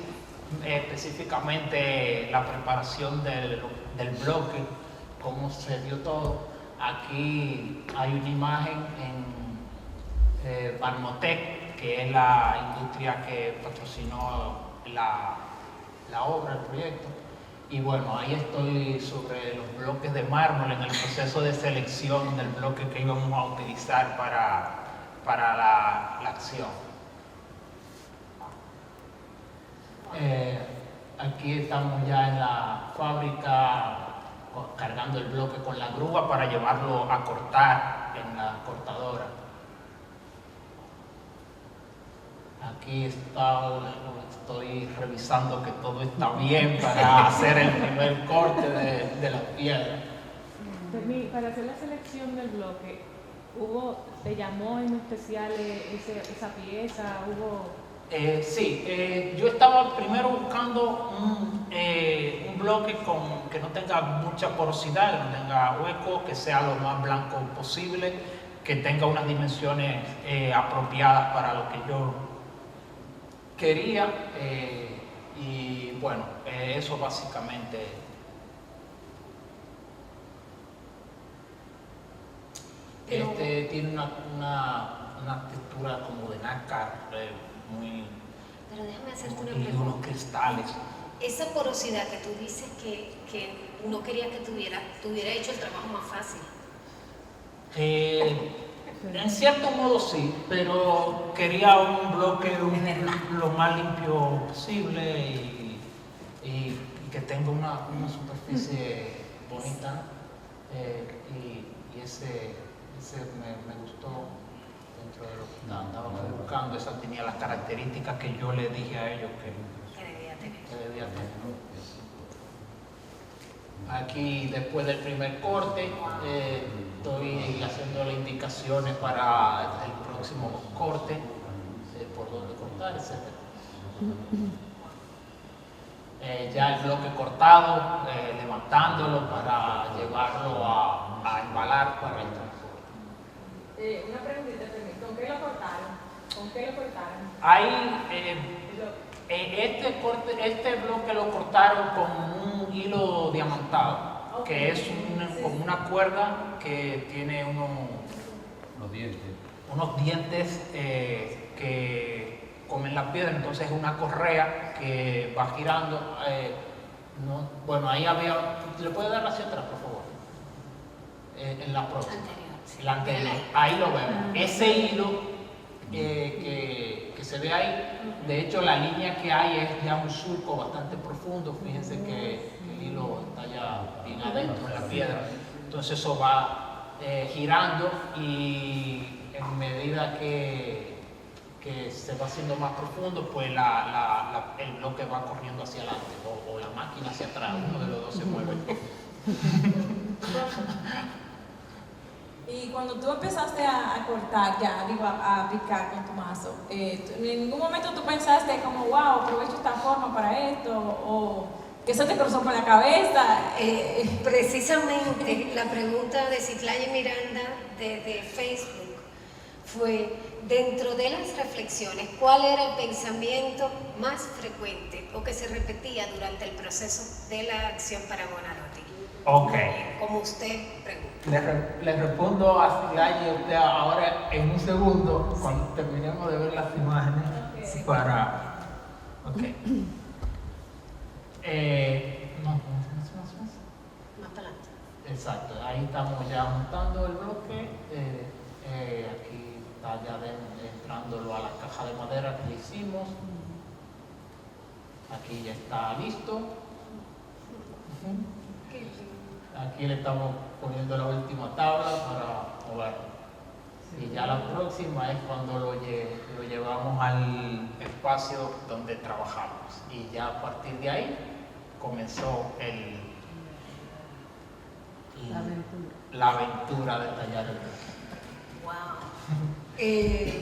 específicamente la preparación del bloque, cómo se dio todo. Aquí hay una imagen en Barmotec, que es la industria que patrocinó la obra, el proyecto. Y bueno, ahí estoy sobre los bloques de mármol en el proceso de selección del bloque que íbamos a utilizar para la acción. Aquí estamos ya en la fábrica cargando el bloque con la grúa para llevarlo a cortar en la cortadora. Aquí estoy revisando que todo está bien para hacer el primer corte de las piedras. Para hacer la selección del bloque, ¿te llamó en especial esa pieza? Sí, yo estaba primero buscando un bloque que no tenga mucha porosidad, que no tenga hueco, que sea lo más blanco posible, que tenga unas dimensiones apropiadas para lo que yo quería. Y bueno, eso básicamente. Este tiene una textura como de nácar, muy. Pero déjame hacerte una Y pregunta. unos cristales. Esa porosidad que tú dices que no querías que tuviera hecho el trabajo más fácil. En cierto modo sí, pero quería un bloque lo más limpio posible y que tenga una superficie bonita. Y ese me gustó dentro de lo que andábamos buscando. Esa tenía las características que yo le dije a ellos que debía tener. Aquí, después del primer corte, estoy haciendo las indicaciones para el próximo corte, por dónde cortar, etc. Ya el bloque cortado, levantándolo para llevarlo a embalar para el transporte. Una preguntita, ¿con qué lo cortaron? Ahí, este bloque lo cortaron con un hilo diamantado, que es como una cuerda que tiene unos dientes que comen la piedra, entonces es una correa que va girando. Bueno, ahí había. ¿Le puede dar hacia atrás, por favor? En la próxima. La anterior. Ahí lo vemos. Ese hilo que se ve ahí, de hecho la línea que hay es ya un surco bastante profundo. Fíjense que el hilo está ya bien adentro en la piedra. Entonces eso va girando y en medida que se va haciendo más profundo, pues el bloque va corriendo hacia adelante o la máquina hacia atrás, uno de los dos se mueve. Y cuando tú empezaste a cortar, a picar con tu mazo, ¿en ningún momento tú pensaste como, wow, aprovecho esta forma para esto? ¿O que eso te cruzó por la cabeza? Precisamente la pregunta de Citlaya Miranda de Facebook fue, dentro de las reflexiones, ¿cuál era el pensamiento más frecuente o que se repetía durante el proceso de la acción para Buonarroti? Ok. Como usted pregunta. Le respondo a Citlaya y a usted ahora en un segundo, cuando terminemos de ver las imágenes. Sí. Para. Ok. Más para adelante. Exacto, ahí estamos ya montando el bloque. Aquí está ya entrándolo a la caja de madera que hicimos. Aquí ya está listo. Aquí le estamos poniendo la última tabla para moverlo. Y ya la próxima es cuando lo llevamos al espacio donde trabajamos. Y ya a partir de ahí comenzó la aventura de tallar el bloque. Wow.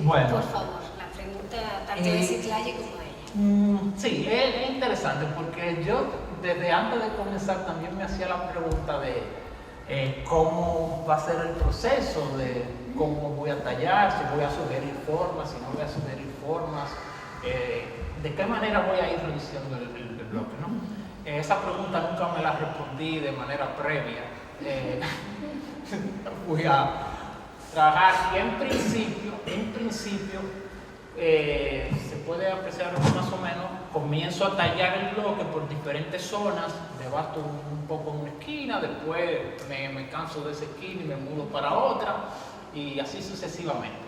Bueno. Por favor, la pregunta tanto de Citlali como de ella. Sí, es interesante porque yo desde antes de comenzar también me hacía la pregunta de cómo va a ser el proceso, de cómo voy a tallar, si voy a sugerir formas, si no voy a sugerir formas, de qué manera voy a ir reduciendo el bloque, ¿no? Esa pregunta nunca me la respondí de manera previa. Fui a trabajar y en principio se puede apreciar más o menos, comienzo a tallar el bloque por diferentes zonas, debasto un poco en una esquina, después me canso de esa esquina y me mudo para otra, y así sucesivamente.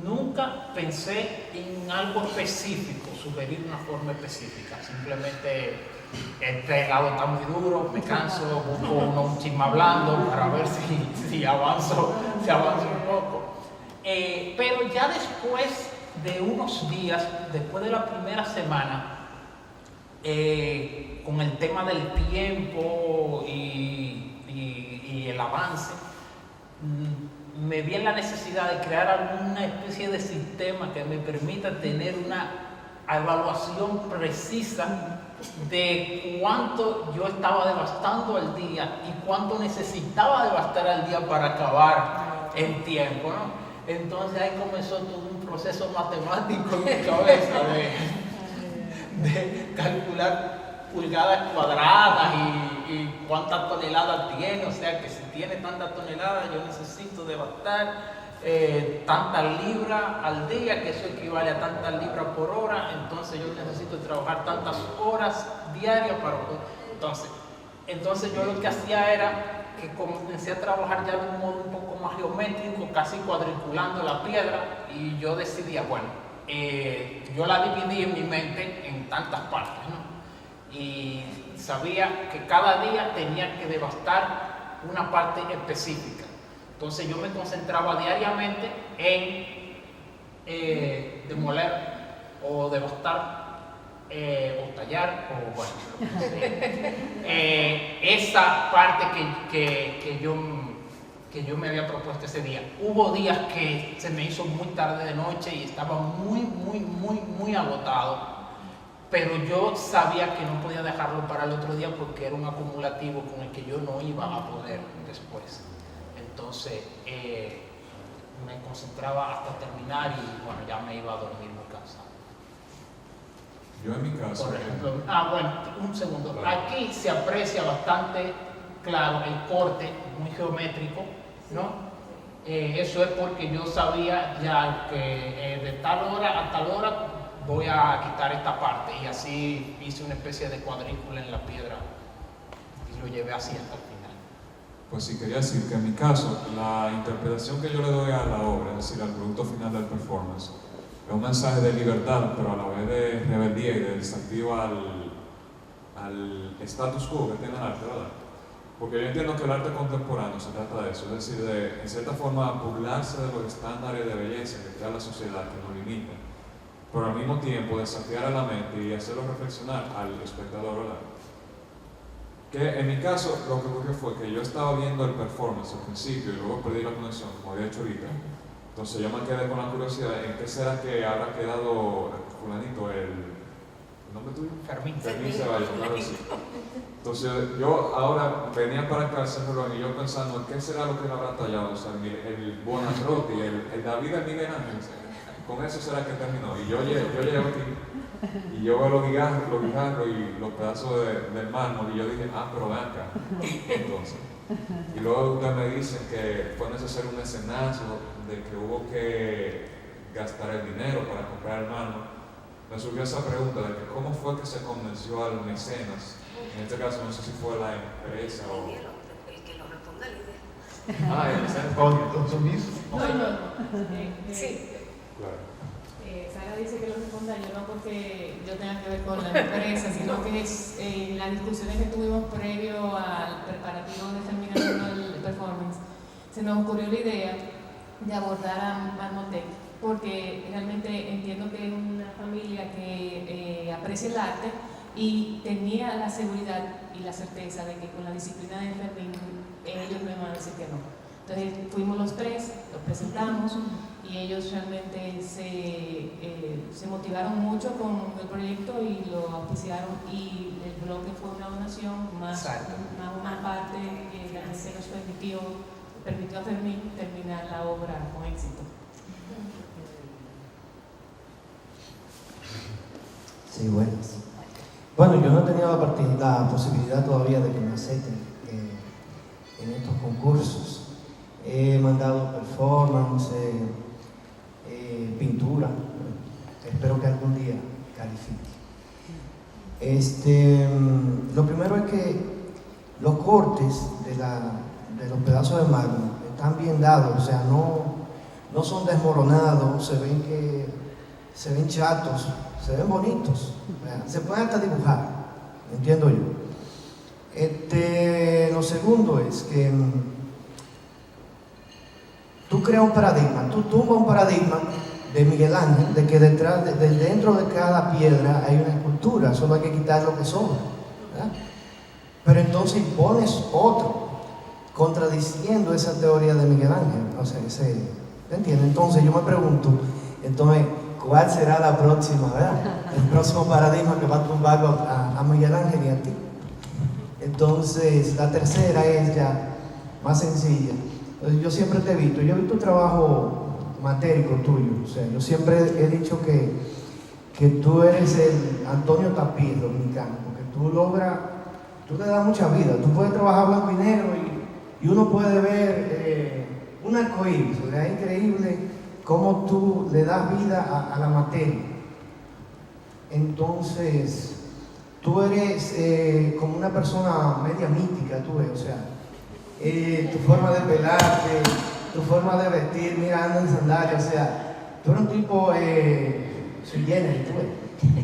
Nunca pensé en algo específico, sugerir una forma específica, simplemente este lado está muy duro, me canso, busco un chisme blando para ver si avanzo un poco. Pero ya después de unos días, después de la primera semana, con el tema del tiempo y el avance, me vi en la necesidad de crear alguna especie de sistema que me permita tener una evaluación precisa de cuánto yo estaba devastando al día y cuánto necesitaba devastar al día para acabar en tiempo, ¿no? Entonces ahí comenzó todo un proceso matemático en mi cabeza de calcular pulgadas cuadradas y cuántas toneladas tiene, o sea que si tiene tantas toneladas yo necesito devastar tantas libras al día, que eso equivale a tantas libras por hora, entonces yo necesito trabajar tantas horas diarias para poder. Entonces yo lo que hacía era que comencé a trabajar ya de un modo un poco más geométrico, casi cuadriculando la piedra, y yo decidía, bueno, yo la dividí en mi mente en tantas partes, ¿no? Y sabía que cada día tenía que devastar una parte específica. Entonces yo me concentraba diariamente en demoler o devastar o tallar o bueno, esa parte que yo me había propuesto ese día. Hubo días que se me hizo muy tarde de noche y estaba muy agotado, pero yo sabía que no podía dejarlo para el otro día porque era un acumulativo con el que yo no iba a poder después. Entonces me concentraba hasta terminar y bueno, ya me iba a dormir en mi casa. Yo en mi caso... Por ejemplo, bueno, un segundo. Claro. Aquí se aprecia bastante claro el corte, muy geométrico, ¿no? Eso es porque yo sabía ya que de tal hora a tal hora voy a quitar esta parte, y así hice una especie de cuadrícula en la piedra y lo llevé así hasta el final. Pues sí, quería decir que en mi caso, la interpretación que yo le doy a la obra, es decir, al producto final del performance, es un mensaje de libertad, pero a la vez de rebeldía y de desactivo al status quo que tiene el arte, ¿verdad? Porque yo entiendo que el arte contemporáneo se trata de eso, es decir, de, en cierta forma, burlarse de los estándares de belleza que crea la sociedad, que nos limita, pero al mismo tiempo desafiar a la mente y hacerlo reflexionar al espectador, ¿verdad? Que en mi caso lo que ocurrió fue que yo estaba viendo el performance al principio y luego perdí la conexión, como había dicho ahorita. Entonces yo me quedé con la curiosidad en qué será que habrá quedado fulanito, el nombre tuyo? Fermín. Fermín Ceballos, claro que sí. Entonces yo ahora venía para acá al Cerro y yo pensando en qué será lo que le habrá tallado, o sea, el Buonarroti, el David de Miguel Ángel, con eso será que terminó. Y yo llego aquí y yo veo los guijarros y los pedazos del mármol y yo dije, pero ven acá. Entonces, y luego usted me dice que fue necesario un escenario, de que hubo que gastar el dinero para comprar el mármol. Me surgió esa pregunta de que cómo fue que se convenció al mecenas, en este caso no sé si fue la empresa o... El que lo responda la idea. El mecenas. ¿Con su mismo? No. Sí. Claro. Sara dice que lo responda yo, no porque yo tenga que ver con la empresa, sino que es las discusiones que tuvimos previo al preparativo de terminación del performance, se nos ocurrió la idea de abordar a Marmotec, porque realmente entiendo que es una familia que aprecia el arte y tenía la seguridad y la certeza de que con la disciplina de Fermín ellos no iban a decir que no. Entonces fuimos los tres, los presentamos y ellos ellos realmente se motivaron mucho con el proyecto y lo auspiciaron, y el bloque fue una donación más una parte que la gente nos permitió a Fermín terminar la obra con éxito. Sí, buenas. Bueno, yo no he tenido la posibilidad todavía de que me acepten en estos concursos. He mandado performance, pintura. Espero que algún día califique. Lo primero es que los cortes de los pedazos de mármol están bien dados, o sea, no son desmoronados, se ven chatos, se ven bonitos, se pueden hasta dibujar, entiendo yo. Lo segundo es que tú creas un paradigma, tú tumbas un paradigma de Miguel Ángel, de que dentro de cada piedra hay una escultura, solo hay que quitar lo que sobra, ¿verdad? Pero entonces impones otro, contradiciendo esa teoría de Miguel Ángel, o sea, ¿te entiendes? Entonces yo me pregunto, ¿cuál será la próxima, verdad? El próximo paradigma que va a tumbar a Miguel Ángel y a ti. Entonces, la tercera es ya más sencilla. Entonces, yo siempre te he visto un trabajo matérico tuyo. O sea, yo siempre he dicho que tú eres el Antonio Tapiz dominicano, porque tú le das mucha vida. Tú puedes trabajar blanco y negro y uno puede ver un arcoíris. O sea, es increíble cómo tú le das vida a la materia. Entonces, tú eres como una persona media mítica, tú ves, o sea, tu forma de pelarte, tu forma de vestir, mira, anda en sandalias, o sea, tú eres un tipo sui generis, tú ves.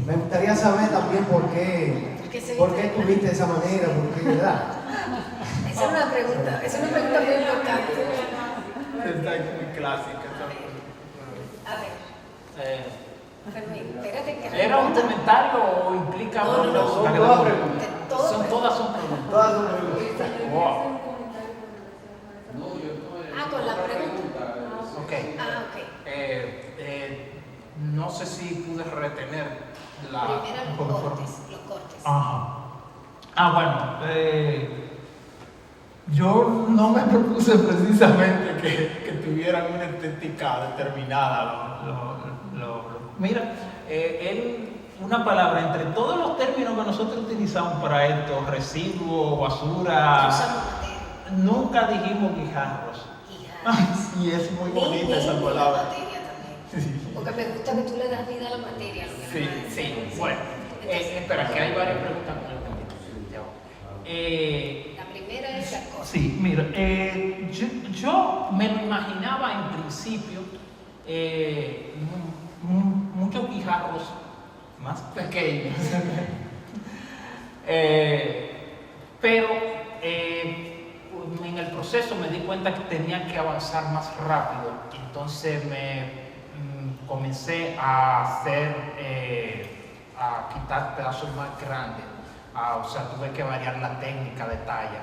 Me gustaría saber también por qué tú viste de esa manera, por qué, ¿verdad? Esa es una pregunta muy importante. Está muy clásica. A ver, Fermín, espérate que ¿Era un responda. comentario o implica No, una no, cosa? son todas preguntas. Todas son preguntas. Todas son preguntas. Wow. Con la pregunta. Ok. Ok. No sé si pude retener la... Primero los cortes. Ajá. Bueno, yo no me propuse precisamente que tuvieran una estética determinada. Mira, una palabra, entre todos los términos que nosotros utilizamos para esto, residuo, basura, Usamos materia. nunca dijimos guijarros. Y es muy bonita esa palabra. La materia también. Porque me gusta que tú le das vida a la materia. Sí. Bueno, espera, que hay varias preguntas con el La primera es la cosa. Sí, mira, yo me lo imaginaba en principio muchos guijarros más pequeños, pero en el proceso me di cuenta que tenía que avanzar más rápido, entonces comencé a quitar pedazos más grandes. O sea, tuve que variar la técnica de talla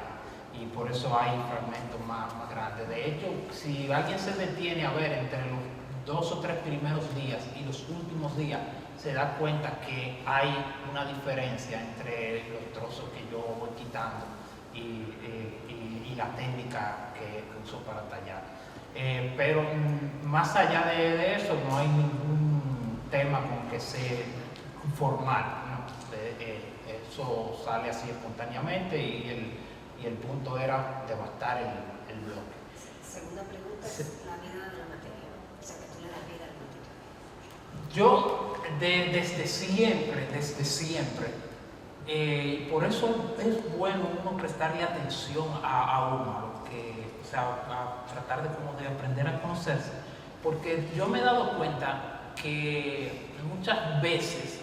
y por eso hay fragmentos más grandes. De hecho, si alguien se detiene a ver entre los 2 o 3 primeros días y los últimos días, se da cuenta que hay una diferencia entre los trozos que yo voy quitando y la técnica que uso para tallar. Pero más allá de eso, no hay ningún tema con que sea formal, ¿no? Eso sale así espontáneamente y el punto era devastar el bloque. Segunda pregunta es la vida de la materia. O sea, que tú le das vida a la materia. Yo desde siempre, por eso es bueno uno prestarle atención a uno, a tratar de aprender a conocerse, porque yo me he dado cuenta que muchas veces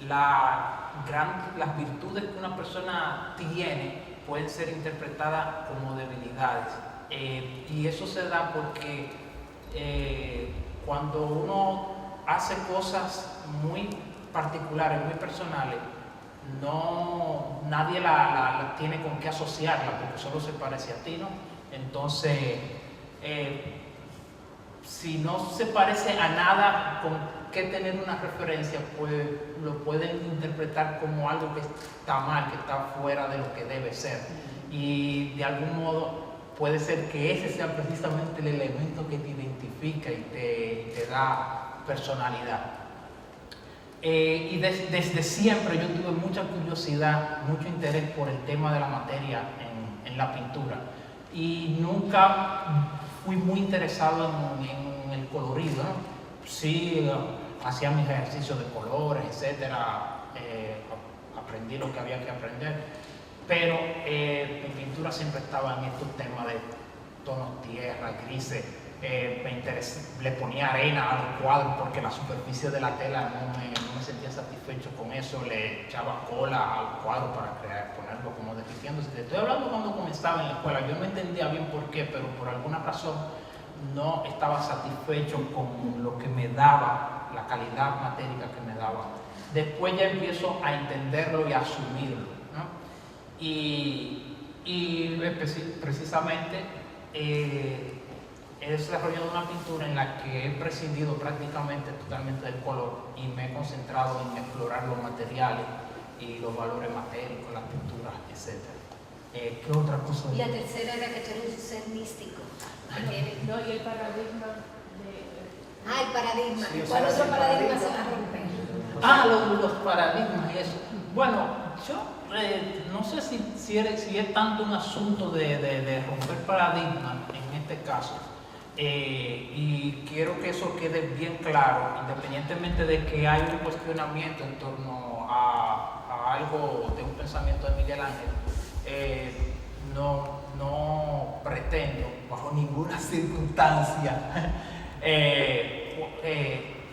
las virtudes que una persona tiene pueden ser interpretadas como debilidades, y eso se da porque cuando uno hace cosas muy particulares, muy personales, nadie la tiene con qué asociarla porque solo se parece a ti, ¿no? Entonces, si no se parece a nada con que tener una referencia, pues lo pueden interpretar como algo que está mal, que está fuera de lo que debe ser. Y de algún modo puede ser que ese sea precisamente el elemento que te identifica y te da personalidad. Y desde siempre yo tuve mucha curiosidad, mucho interés por el tema de la materia en la pintura. Y nunca fui muy interesado en el colorido, ¿no? Sí, hacía mis ejercicios de colores, etcétera, aprendí lo que había que aprender, pero mi pintura siempre estaba en estos temas de tonos tierra, grises. Le ponía arena a los cuadros porque la superficie de la tela no me sentía satisfecho con eso, le echaba cola al cuadro para ponerlo como derritiéndose. Te estoy hablando cuando comenzaba en la escuela, yo no entendía bien por qué, pero por alguna razón no estaba satisfecho con lo que me daba, la calidad matérica que me daba. Después ya empiezo a entenderlo y a asumirlo, ¿no? Y precisamente he desarrollado una pintura en la que he prescindido prácticamente totalmente del color y me he concentrado en explorar los materiales y los valores matéricos, las pinturas, etc. ¿Qué otra cosa? Y la tercera era que tú eres un ser místico. No, y el paradigma de... El paradigma. Sí, ¿Cuál otro paradigma se va a romper? Los paradigmas y eso. Bueno, yo no sé si es tanto un asunto de romper paradigmas en este caso. Y quiero que eso quede bien claro, independientemente de que hay un cuestionamiento en torno a algo de un pensamiento de Miguel Ángel. No pretendo, bajo ninguna circunstancia,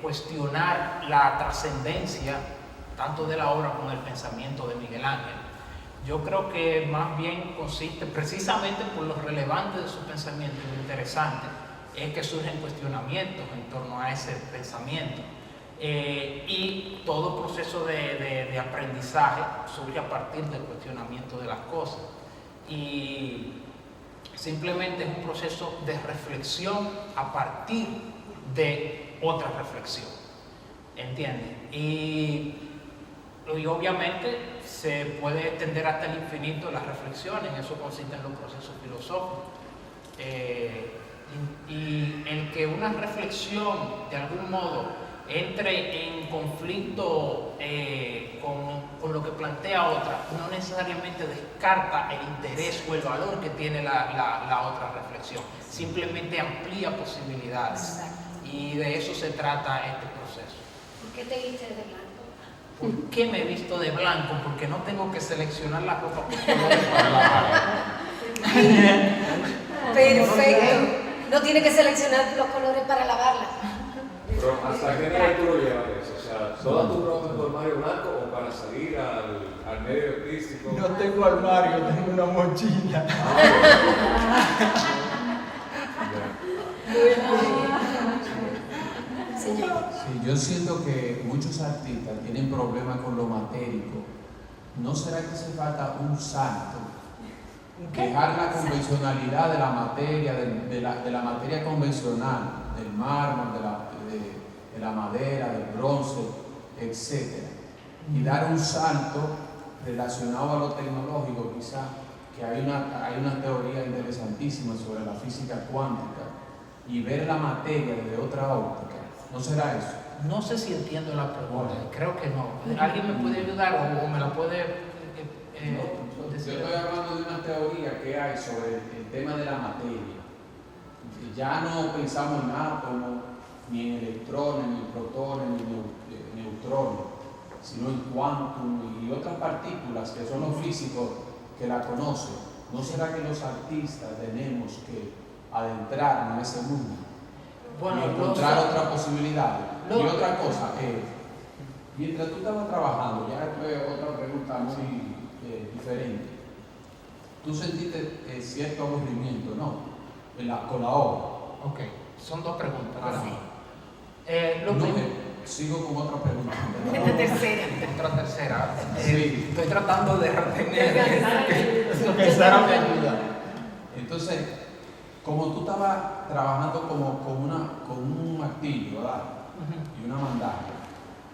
cuestionar la trascendencia tanto de la obra como del pensamiento de Miguel Ángel. Yo creo que más bien consiste, precisamente por lo relevante de su pensamiento y lo interesante, es que surgen cuestionamientos en torno a ese pensamiento. Y todo proceso de aprendizaje surge a partir del cuestionamiento de las cosas. Y simplemente es un proceso de reflexión a partir de otra reflexión. ¿Entiendes? Y obviamente se puede extender hasta el infinito las reflexiones, en eso consisten los procesos filosóficos. Y el que una reflexión de algún modo entre en conflicto con lo que plantea otra, no necesariamente descarta el interés o el valor que tiene la otra reflexión, simplemente amplía posibilidades. Y de eso se trata este proceso. ¿Por qué te viste de blanco? ¿Por qué me he visto de blanco? Porque no tengo que seleccionar la ropa porque no es para lavar. Perfecto. No tiene que seleccionar los colores para lavarla. Pero ¿hasta qué nivel tú lo llevas eso? O sea, ¿toda tu ropa es por Mario Blanco o para salir al medio artístico? No tengo armario, tengo una mochila. Señor. Sí, yo siento que muchos artistas tienen problemas con lo matérico. ¿No será que hace falta un salto? Dejar la convencionalidad de la materia, de la materia convencional, del mármol, de la madera, del bronce, etc. Y dar un salto relacionado a lo tecnológico, quizá, que hay una teoría interesantísima sobre la física cuántica, y ver la materia desde otra óptica. ¿No será eso? No sé si entiendo la pregunta, creo que no. ¿Alguien me puede ayudar o me la puede Yo estoy hablando de una teoría que hay sobre el tema de la materia. Ya no pensamos en átomos, ni en electrones, ni en protones, ni en neutrones, sino en quantum y otras partículas que son los físicos que la conocen. ¿No será que los artistas tenemos que adentrarnos en ese mundo? Bueno, y encontrar otra posibilidad. Y otra cosa, mientras tú estabas trabajando, ya fue otra pregunta muy diferente. Tú sentiste cierto aburrimiento, ¿no? Con la obra. Ok, son dos preguntas. Sigo con otra pregunta. La tercera. Otra tercera. Sí. Estoy tratando de retener. Que Sara me ayuda. Entonces, como tú estabas trabajando con un martillo, ¿verdad? Y una mandala,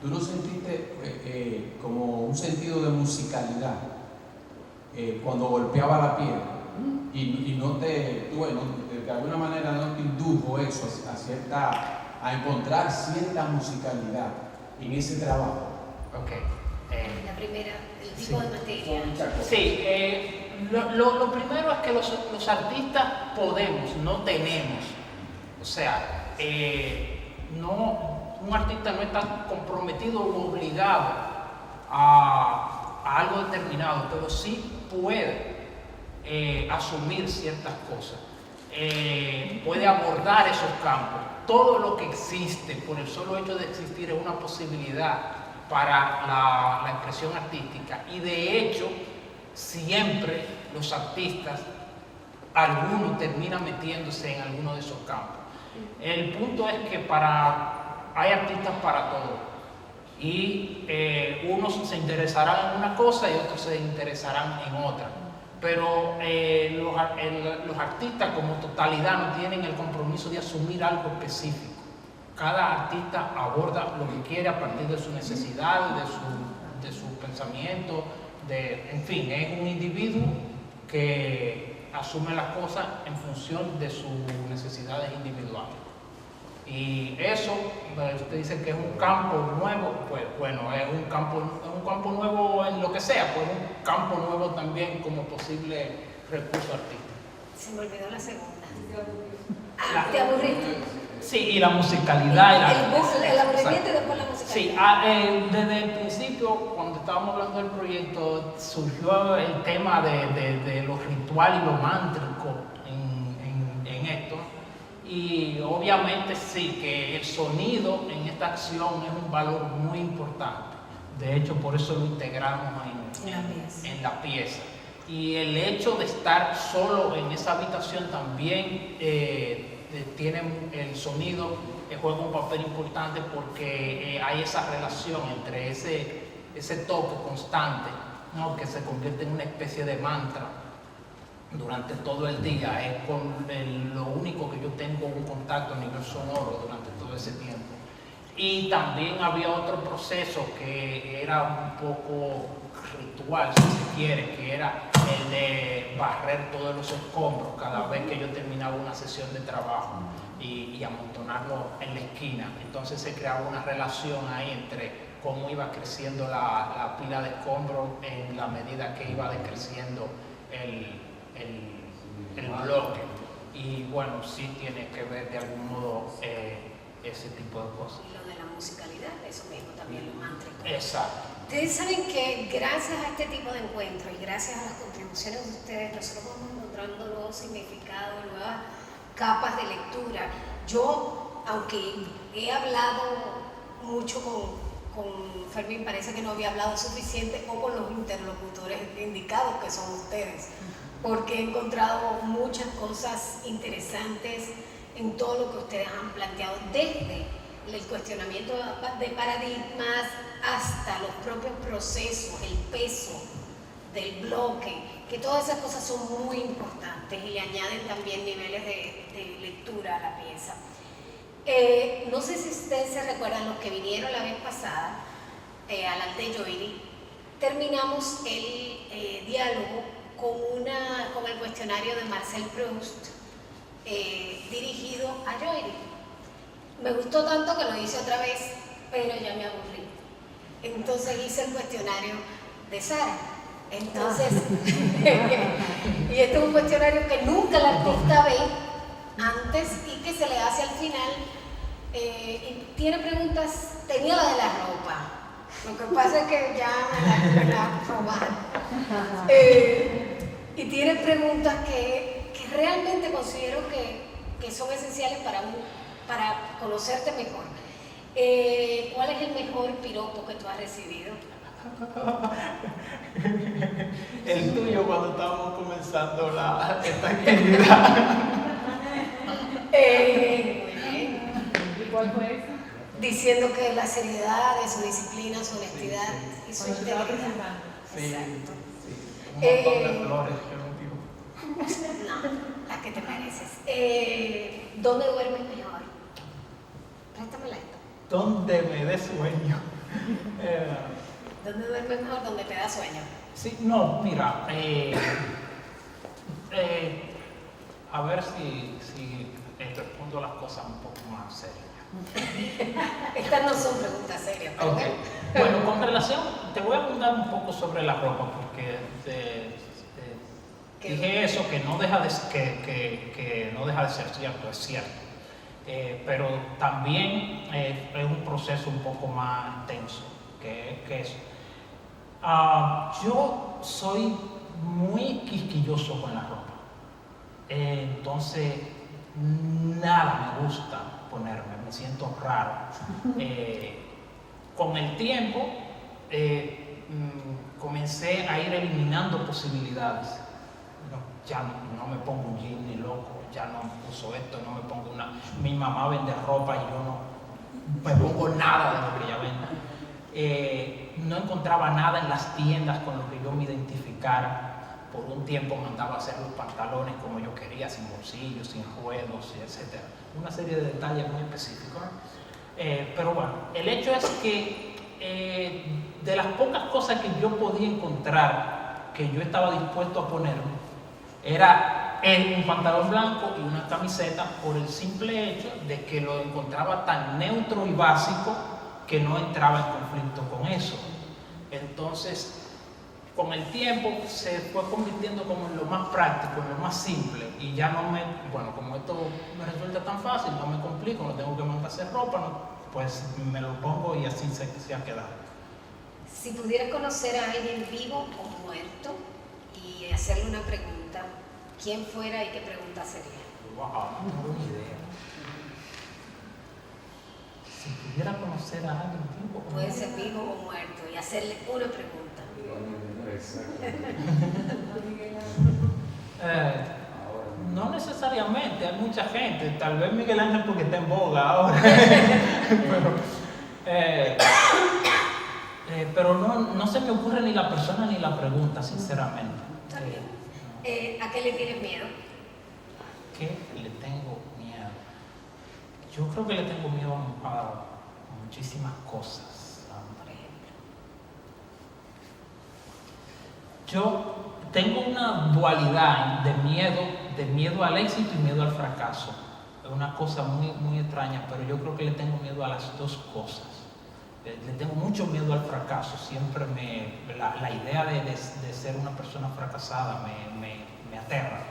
¿tú no sentiste como un sentido de musicalidad cuando golpeaba la piedra? Y no te, de alguna manera no te indujo eso a encontrar cierta musicalidad en ese trabajo. Ok. La primera, el tipo de materia. Sí, lo primero es que los artistas podemos, no tenemos. O sea, un artista no está comprometido o obligado a algo determinado, pero sí puede asumir ciertas cosas. Puede abordar esos campos. Todo lo que existe, por el solo hecho de existir, es una posibilidad para la expresión artística, y de hecho siempre los artistas, algunos terminan metiéndose en alguno de esos campos. El punto es que hay artistas para todo, y unos se interesarán en una cosa y otros se interesarán en otra, pero los artistas como totalidad no tienen el compromiso de asumir algo específico. Cada artista aborda lo que quiere a partir de su necesidad, de su pensamiento, en fin, es un individuo que asume las cosas en función de sus necesidades individuales. Y eso, usted dice que es un campo nuevo, pues bueno, es un campo nuevo en lo que sea, pues un campo nuevo también como posible recurso artístico. Se me olvidó la segunda. ¿Te aburriste? Sí, y la musicalidad. El aburrimiento y después la musicalidad. Sí, desde el principio, cuando estábamos hablando del proyecto, surgió el tema de lo ritual y lo mántrico en esto. Y obviamente sí, que el sonido en esta acción es un valor muy importante. De hecho, por eso lo integramos en la pieza. Y el hecho de estar solo en esa habitación también el sonido juega un papel importante, porque hay esa relación entre ese toque constante, ¿no?, que se convierte en una especie de mantra durante todo el día. Es con lo único que yo tengo un contacto a nivel sonoro durante todo ese tiempo. Y también había otro proceso que era un poco ritual, si se quiere, que era el de barrer todos los escombros cada vez que yo terminaba una sesión de trabajo y amontonarlo en la esquina. Entonces se creaba una relación ahí entre cómo iba creciendo la pila de escombros en la medida que iba decreciendo el bloque. Y bueno, sí tiene que ver de algún modo ese tipo de cosas. Y lo de la musicalidad, eso mismo también lo mántrico. Exacto. Ustedes saben que gracias a este tipo de encuentros y gracias a las contribuciones de ustedes, nosotros vamos encontrando nuevos significados, nuevas capas de lectura. Yo, aunque he hablado mucho con Fermín, parece que no había hablado suficiente, o con los interlocutores indicados, que son ustedes, porque he encontrado muchas cosas interesantes en todo lo que ustedes han planteado, desde el cuestionamiento de paradigmas hasta los propios procesos, el peso del bloque, que todas esas cosas son muy importantes y le añaden también niveles de lectura a la pieza. No sé si ustedes se recuerdan, los que vinieron la vez pasada al Arte Joiry, terminamos el diálogo con el cuestionario de Marcel Proust dirigido a Joiry. Me gustó tanto que lo hice otra vez, pero ya me aburrí. Entonces hice el cuestionario de Sara. Entonces, y este es un cuestionario que nunca el artista ve antes y que se le hace al final. Y tiene preguntas, tenía la de la ropa. Lo que pasa es que ya me la robaron. Y tiene preguntas que realmente considero que son esenciales para conocerte mejor. ¿Cuál es el mejor piropo que tú has recibido? El tuyo, cuando estábamos comenzando esta actividad. Muy bien. ¿Y cuál fue esa? Diciendo que la seriedad de su disciplina, su honestidad y su Cuando estaba integridad. presentando. Sí, Exacto. sí. Un montón de flores que me dio. No, la que te mereces. ¿Dónde duermes mejor? Préstamela esto. Donde me dé sueño. ¿Dónde duermes mejor? Donde te da sueño. Sí, no, mira, a ver si respondo las cosas un poco más serias. Estas no son preguntas serias, pero Okay. Bueno, con relación, te voy a abundar un poco sobre la ropa, porque dije eso, que no deja de ser cierto, es cierto. Pero también es un proceso un poco más intenso que eso. Yo soy muy quisquilloso con la ropa. Entonces, nada me gusta ponerme, me siento raro. Con el tiempo, comencé a ir eliminando posibilidades. Ya no me pongo un jean ni loco, ya no uso esto, no me pongo una... Mi mamá vende ropa y yo no me pongo nada de lo que ella vende. No encontraba nada en las tiendas con lo que yo me identificara. Por un tiempo mandaba a hacer los pantalones como yo quería, sin bolsillos, sin ruedos, etc. Una serie de detalles muy específicos. Pero bueno, el hecho es que de las pocas cosas que yo podía encontrar que yo estaba dispuesto a ponerme, era un pantalón blanco y una camiseta, por el simple hecho de que lo encontraba tan neutro y básico que no entraba en conflicto con eso. Entonces, con el tiempo se fue convirtiendo como en lo más práctico, en lo más simple, y ya no como esto me resulta tan fácil, no me complico, no tengo que mandar a hacer ropa, pues me lo pongo y así se ha quedado. si pudieras conocer a alguien vivo o muerto y hacerle una pregunta, ¿quién fuera y qué pregunta sería? Wow, no tengo ni idea. Si pudiera conocer a alguien vivo o Puede muerto. ser vivo o muerto y hacerle una pregunta. No necesariamente, hay mucha gente, tal vez Miguel Ángel porque está en boga ahora, pero no se me ocurre ni la persona ni la pregunta, sinceramente. ¿A qué le tienes miedo? ¿Qué le tengo miedo? Yo creo que le tengo miedo a muchísimas cosas. Por ejemplo. Yo tengo una dualidad de miedo al éxito y miedo al fracaso. Es una cosa muy, muy extraña, pero yo creo que le tengo miedo a las dos cosas. Le tengo mucho miedo al fracaso. Siempre la idea de ser una persona fracasada me aterra.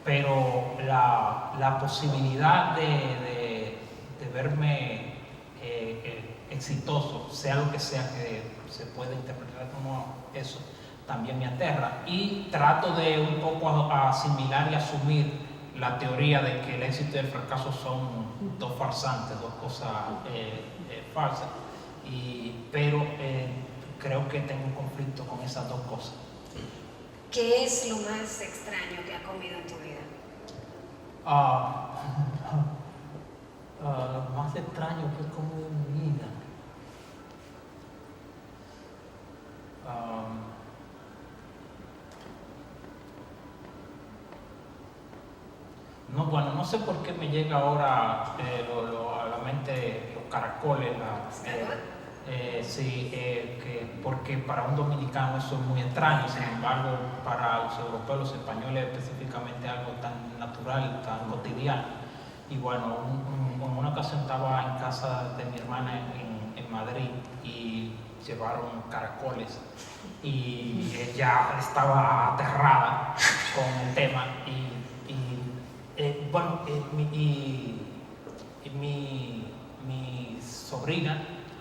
Pero la posibilidad de verme exitoso, sea lo que sea que se pueda interpretar como eso, también me aterra, y trato de un poco asimilar y asumir la teoría de que el éxito y el fracaso son dos farsantes, dos cosas falsas, pero creo que tengo un conflicto con esas dos cosas. ¿Qué es lo más extraño que has comido en tu vida? Lo más extraño que he comido en mi vida. No sé por qué me llega ahora a la mente los caracoles. Porque para un dominicano eso es muy extraño, sin embargo, para los europeos, los españoles específicamente, algo tan natural, tan cotidiano. Y bueno, en una ocasión estaba en casa de mi hermana en Madrid y llevaron caracoles y ella estaba aterrada con el tema mi sobrina,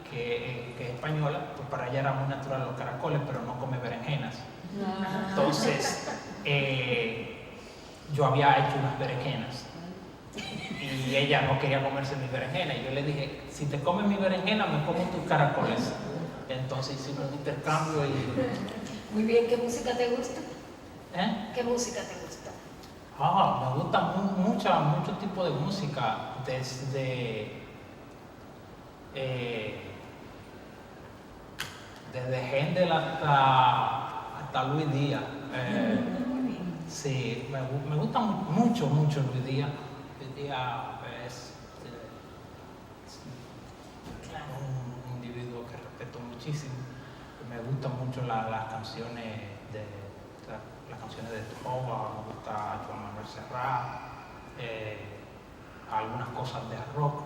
que es española, pues para ella era muy natural los caracoles, pero no come berenjenas. Entonces, yo había hecho unas berenjenas y ella no quería comerse mis berenjenas. Y yo le dije, si te comes mi berenjena, me como tus caracoles. Entonces hicimos un intercambio y... Muy bien, ¿qué música te gusta? ¿Qué música te gusta? Me gusta mucho tipo de música, desde Händel hasta Luis Díaz. Sí, me gusta mucho Luis Díaz. Luis Díaz es un individuo que respeto muchísimo. Me gustan mucho las canciones de Trova, me gusta Juan Manuel Serrat, algunas cosas de rock.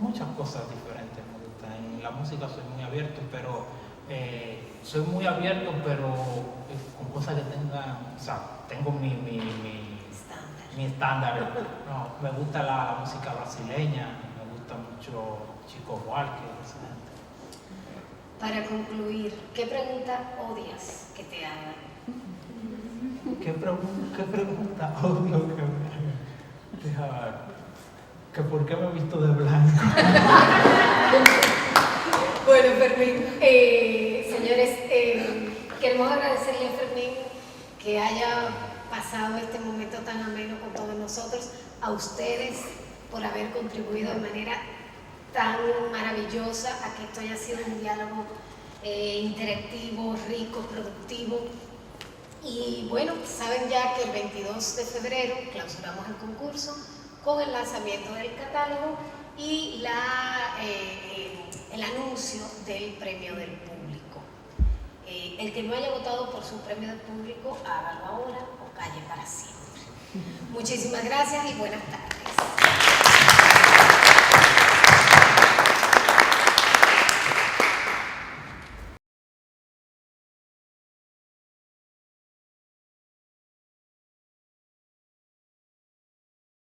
Muchas cosas diferentes me gustan. En la música soy muy abierto, pero con cosas que tengan, o sea, tengo mi estándar. No, me gusta la música brasileña, me gusta mucho Chico Buarque, esa gente. Para concluir, ¿qué pregunta odias que te hagan? ¿Qué pregunta odio que me hagan? Deja ver. ¿Que por qué me he visto de blanco? Bueno, Fermín, señores, queremos agradecerle a Fermín que haya pasado este momento tan ameno con todos nosotros, a ustedes por haber contribuido de manera tan maravillosa a que esto haya sido un diálogo interactivo, rico, productivo. Y bueno, saben ya que el 22 de febrero clausuramos el concurso con el lanzamiento del catálogo y el anuncio del premio del público. El que no haya votado por su premio del público, hágalo ahora o calle para siempre. Muchísimas gracias y buenas tardes.